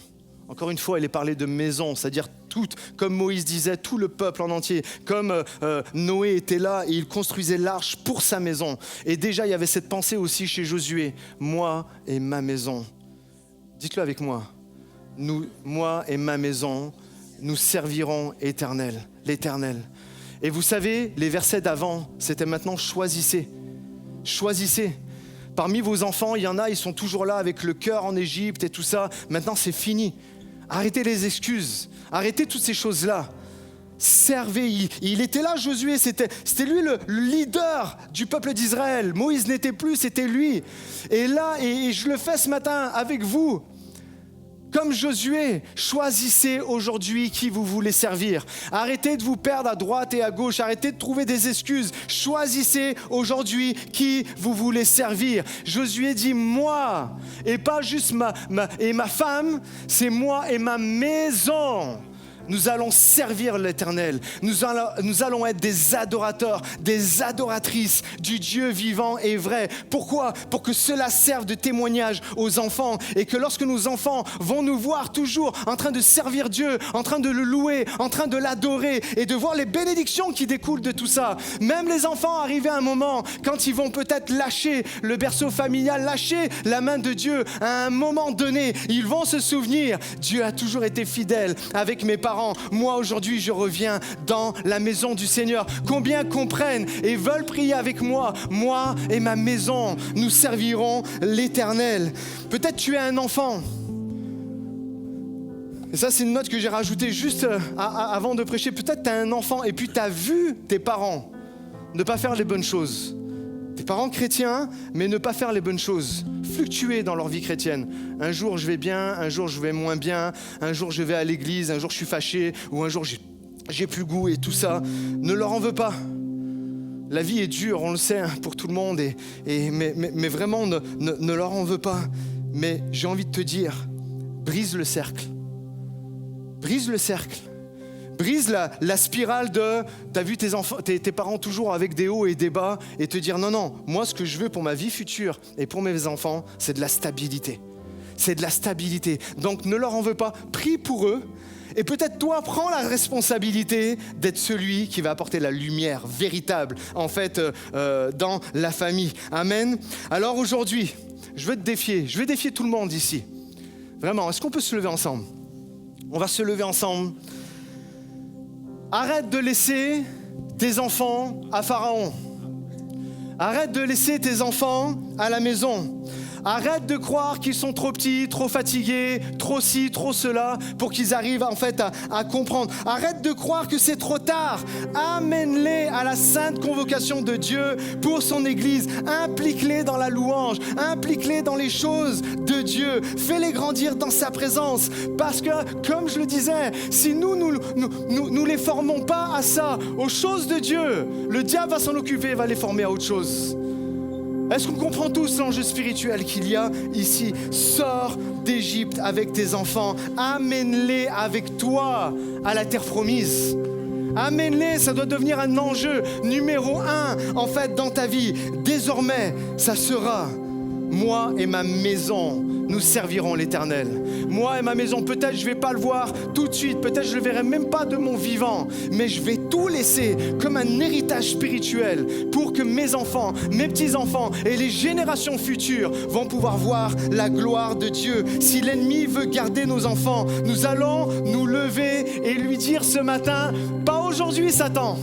Encore une fois, il est parlé de maison, c'est-à-dire toute, comme Moïse disait, tout le peuple en entier. Comme Noé était là et il construisait l'arche pour sa maison. Et déjà, il y avait cette pensée aussi chez Josué. Moi et ma maison. Dites-le avec moi. Moi et ma maison, nous servirons l'Éternel. Et vous savez, les versets d'avant, c'était maintenant choisissez. Choisissez. Parmi vos enfants, il y en a, ils sont toujours là avec le cœur en Égypte et tout ça. Maintenant, c'est fini. Arrêtez les excuses. Arrêtez toutes ces choses-là. Servez. Il était là, Josué. C'était lui le leader du peuple d'Israël. Moïse n'était plus, c'était lui. Et là, et je le fais ce matin avec vous. Comme Josué, choisissez aujourd'hui qui vous voulez servir. Arrêtez de vous perdre à droite et à gauche. Arrêtez de trouver des excuses. Choisissez aujourd'hui qui vous voulez servir. Josué dit moi, et pas juste ma femme, c'est moi et ma maison. Nous allons servir l'Éternel. Nous allons être des adorateurs, des adoratrices du Dieu vivant et vrai. Pourquoi? Pour que cela serve de témoignage aux enfants et que lorsque nos enfants vont nous voir toujours en train de servir Dieu, en train de le louer, en train de l'adorer et de voir les bénédictions qui découlent de tout ça. Même les enfants arrivés à un moment, quand ils vont peut-être lâcher le berceau familial, lâcher la main de Dieu à un moment donné, ils vont se souvenir, Dieu a toujours été fidèle avec mes parents. Moi, aujourd'hui, je reviens dans la maison du Seigneur. Combien comprennent et veulent prier avec moi? Moi et ma maison, nous servirons l'Éternel. Peut-être tu es un enfant. Et ça, c'est une note que j'ai rajoutée juste avant de prêcher. Peut-être tu as un enfant et puis tu as vu tes parents ne pas faire les bonnes choses. Tes parents chrétiens, mais ne pas faire les bonnes choses. Fluctuer dans leur vie chrétienne. Un jour je vais bien, un jour je vais moins bien, un jour je vais à l'église, un jour je suis fâché, ou un jour j'ai plus goût et tout ça. Ne leur en veux pas. La vie est dure, on le sait, pour tout le monde, mais vraiment ne leur en veux pas. Mais j'ai envie de te dire, brise le cercle. Brise le cercle. Brise la spirale de t'as vu tes parents toujours avec des hauts et des bas et te dire non, moi ce que je veux pour ma vie future et pour mes enfants, c'est de la stabilité. C'est de la stabilité. Donc ne leur en veux pas, prie pour eux et peut-être toi prends la responsabilité d'être celui qui va apporter la lumière véritable en fait dans la famille. Amen. Alors aujourd'hui, je vais défier tout le monde ici. Vraiment, est-ce qu'on peut se lever ensemble? On va se lever ensemble. Arrête de laisser tes enfants à Pharaon. Arrête de laisser tes enfants à la maison. Arrête de croire qu'ils sont trop petits, trop fatigués, trop ci, trop cela, pour qu'ils arrivent en fait à comprendre. Arrête de croire que c'est trop tard. Amène-les à la sainte convocation de Dieu pour son Église. Implique-les dans la louange. Implique-les dans les choses de Dieu. Fais-les grandir dans sa présence. Parce que, comme je le disais, si nous les formons pas à ça, aux choses de Dieu, le diable va s'en occuper et va les former à autre chose. Est-ce qu'on comprend tous l'enjeu spirituel qu'il y a ici? Sors d'Égypte avec tes enfants, amène-les avec toi à la terre promise. Amène-les, ça doit devenir un enjeu numéro 1 en fait dans ta vie. Désormais, ça sera moi et ma maison, nous servirons l'Éternel. Moi et ma maison, peut-être je ne vais pas le voir tout de suite, peut-être je ne le verrai même pas de mon vivant, mais je vais tout laisser comme un héritage spirituel pour que mes enfants, mes petits-enfants et les générations futures vont pouvoir voir la gloire de Dieu. Si l'ennemi veut garder nos enfants, nous allons nous lever et lui dire ce matin, pas aujourd'hui Satan.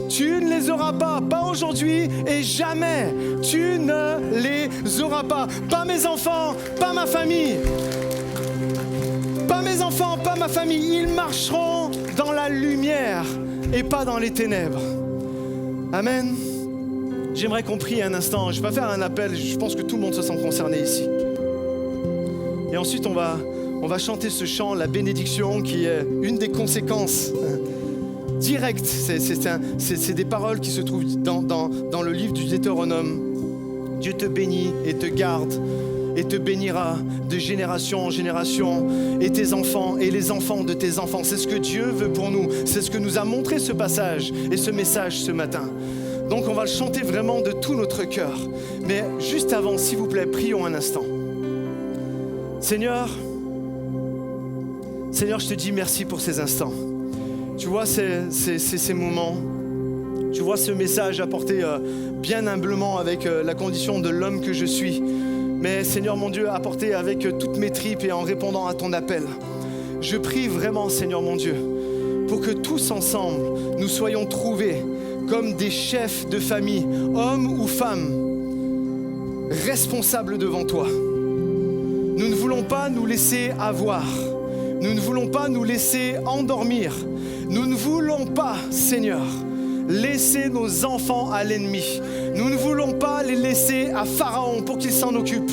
Tu ne les auras pas aujourd'hui et jamais. Tu ne les auras pas. Pas mes enfants, pas ma famille. Pas mes enfants, pas ma famille. Ils marcheront dans la lumière et pas dans les ténèbres. Amen. J'aimerais qu'on prie un instant. Je ne vais pas faire un appel. Je pense que tout le monde se sent concerné ici. Et ensuite, on va chanter ce chant, la bénédiction, qui est une des conséquences direct, c'est des paroles qui se trouvent dans le livre du Deutéronome. Dieu te bénit et te garde et te bénira de génération en génération, et tes enfants et les enfants de tes enfants. C'est ce que Dieu veut pour nous, c'est ce que nous a montré ce passage et ce message ce matin. Donc on va le chanter vraiment de tout notre cœur. Mais juste avant, s'il vous plaît, prions un instant. Seigneur, je te dis merci pour ces instants. Tu vois ces moments, tu vois ce message apporté bien humblement avec la condition de l'homme que je suis. Mais Seigneur mon Dieu, apporté avec toutes mes tripes et en répondant à ton appel. Je prie vraiment, Seigneur mon Dieu, pour que tous ensemble, nous soyons trouvés comme des chefs de famille, hommes ou femmes, responsables devant toi. Nous ne voulons pas nous laisser avoir. Nous ne voulons pas nous laisser endormir. Nous ne voulons pas, Seigneur, laisser nos enfants à l'ennemi. Nous ne voulons pas les laisser à Pharaon pour qu'il s'en occupe.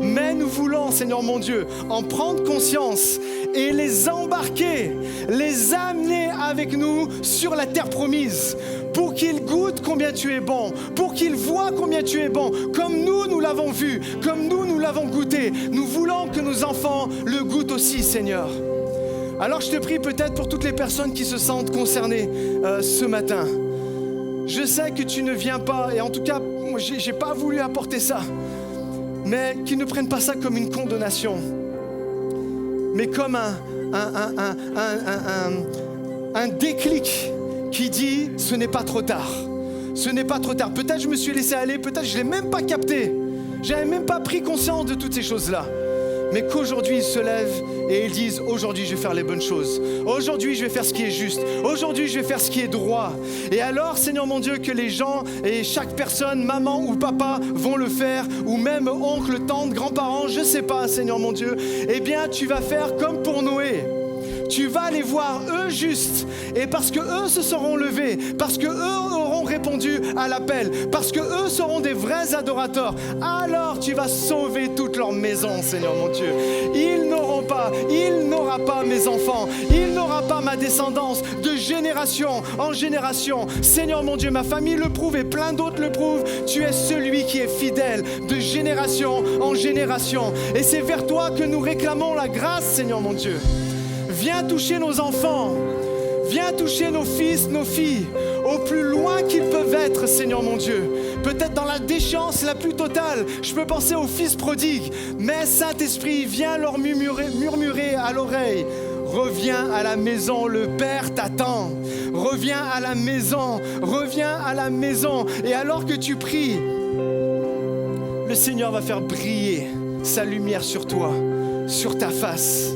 Mais nous voulons, Seigneur mon Dieu, en prendre conscience et les embarquer, les amener avec nous sur la terre promise, pour qu'ils goûtent combien tu es bon, pour qu'ils voient combien tu es bon, comme nous l'avons vu, comme nous l'avons goûté. Nous voulons que nos enfants le goûtent aussi, Seigneur. Alors je te prie peut-être pour toutes les personnes qui se sentent concernées ce matin. Je sais que tu ne viens pas, et en tout cas, moi, j'ai pas voulu apporter ça, mais qu'ils ne prennent pas ça comme une condamnation, mais comme un déclic qui dit ce n'est pas trop tard. Ce n'est pas trop tard. Peut-être je me suis laissé aller, peut-être je ne l'ai même pas capté. Je n'avais même pas pris conscience de toutes ces choses-là. Mais qu'aujourd'hui ils se lèvent et ils disent aujourd'hui je vais faire les bonnes choses, aujourd'hui je vais faire ce qui est juste, aujourd'hui je vais faire ce qui est droit. Et alors Seigneur mon Dieu, que les gens et chaque personne, maman ou papa, vont le faire, ou même oncle, tante, grands-parents, je sais pas Seigneur mon Dieu, eh bien tu vas faire comme pour Noé. Tu vas les voir eux justes, et parce que eux se seront levés, parce que eux auront répondu à l'appel, parce que eux seront des vrais adorateurs, alors tu vas sauver toute leur maison, Seigneur mon Dieu. Il n'aura pas mes enfants, il n'aura pas ma descendance de génération en génération. Seigneur mon Dieu, ma famille le prouve et plein d'autres le prouvent. Tu es celui qui est fidèle de génération en génération, et c'est vers toi que nous réclamons la grâce, Seigneur mon Dieu. Viens toucher nos enfants, viens toucher nos fils, nos filles, au plus loin qu'ils peuvent être, Seigneur mon Dieu. Peut-être dans la déchéance la plus totale, je peux penser aux fils prodigues, mais Saint-Esprit, viens leur murmurer à l'oreille. Reviens à la maison, le Père t'attend. Reviens à la maison, reviens à la maison. Et alors que tu pries, le Seigneur va faire briller sa lumière sur toi, sur ta face.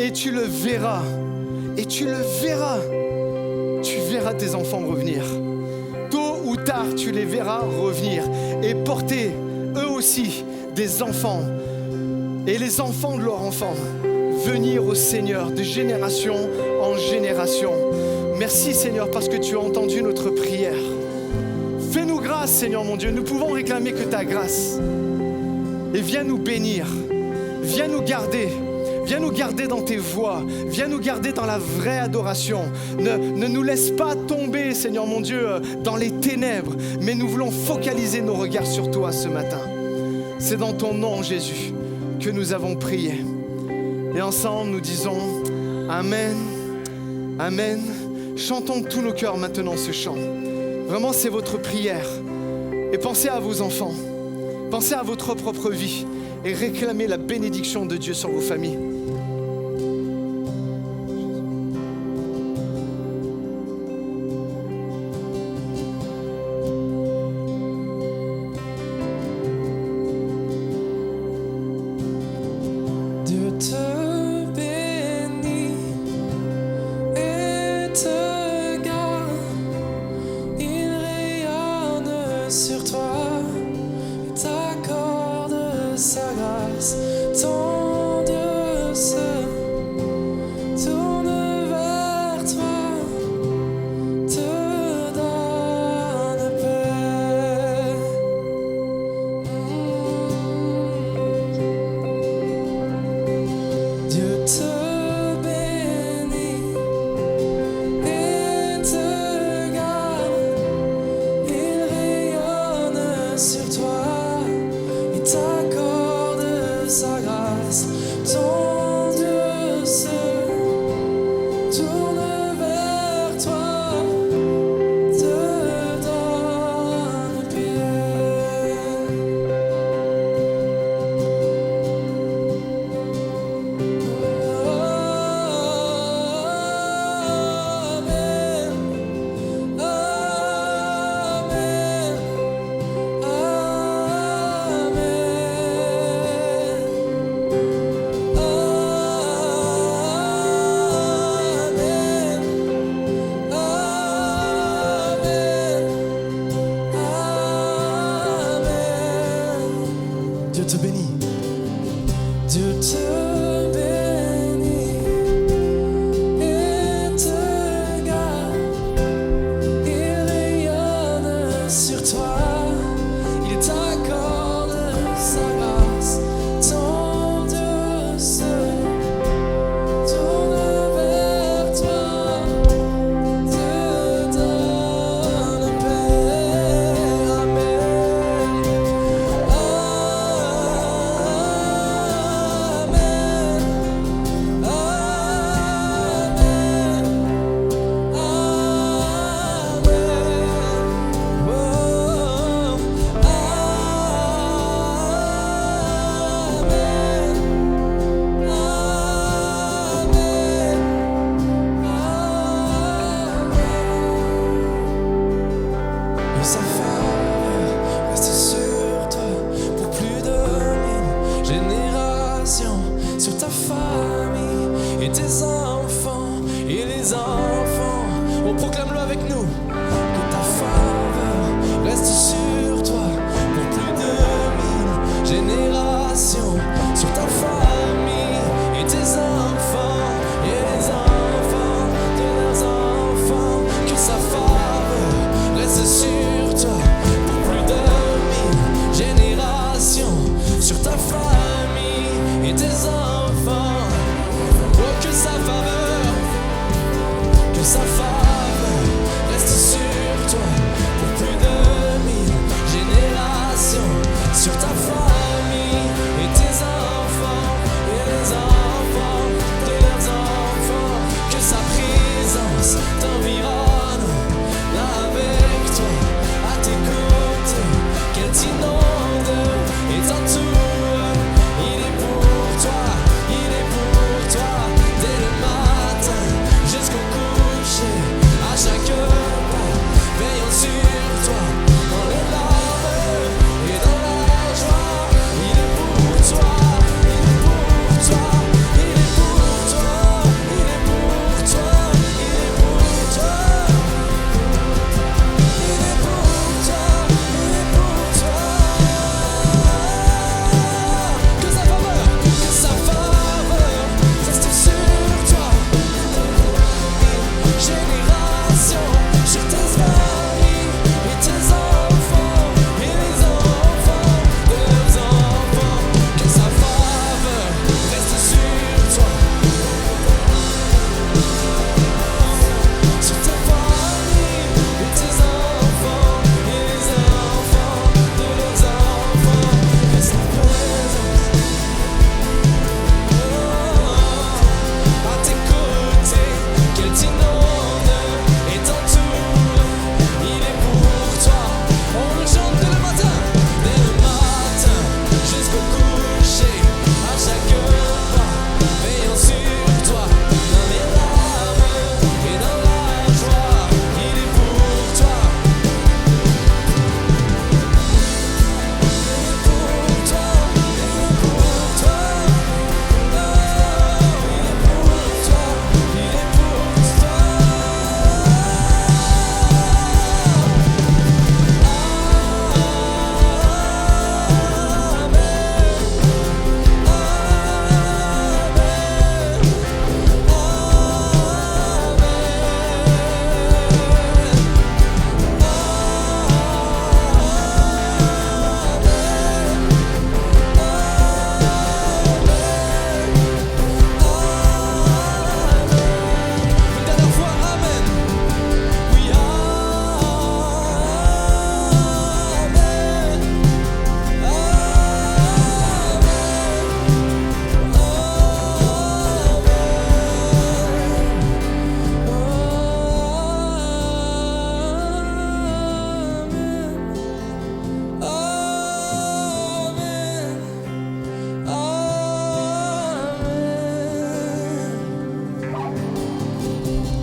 Et tu le verras, et tu le verras. Tu verras tes enfants revenir. Tôt ou tard, tu les verras revenir et porter eux aussi des enfants et les enfants de leurs enfants venir au Seigneur de génération en génération. Merci Seigneur parce que tu as entendu notre prière. Fais-nous grâce Seigneur mon Dieu, nous pouvons réclamer que ta grâce. Et viens nous bénir, viens nous garder. Viens nous garder dans tes voies, viens nous garder dans la vraie adoration. Ne nous laisse pas tomber, Seigneur mon Dieu, dans les ténèbres, mais nous voulons focaliser nos regards sur toi ce matin. C'est dans ton nom, Jésus, que nous avons prié. Et ensemble, nous disons Amen, Amen. Chantons de tous nos cœurs maintenant ce chant. Vraiment, c'est votre prière. Et pensez à vos enfants, pensez à votre propre vie et réclamez la bénédiction de Dieu sur vos familles. Sur toi, il t'accorde sa grâce. Ton Dieu se tourne vers toi, te donne paix. Dieu te bénit et te garde. Sur toi, il t'accorde sa grâce. Ton Dieu se tourne vers toi, te donne paix. Dieu te bénit. Dieu te bénit et te garde. Il rayonne sur toi. Il t'accorde sa grâce. Ton Dieu se tourne vers toi, te donne paix. Amen. Que sa faveur reste sur toi pour plus de 1000 générations, sur ta famille et tes enfants et les enfants. On proclame-le avec nous. Que ta faveur reste sur toi pour plus de 1000 générations, sur ta famille et tes enfants et les enfants de leurs enfants. Que sa faveur reste sur toi pour plus de 1000 générations, sur ta famille et tes enfants. Oh, que sa faveur reste sur toi pour plus de 1000 générations, sur ta famille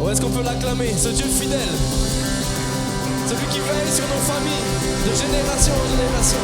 Oh, est-ce qu'on peut l'acclamer, ce Dieu fidèle, celui qui veille sur nos familles de génération en génération.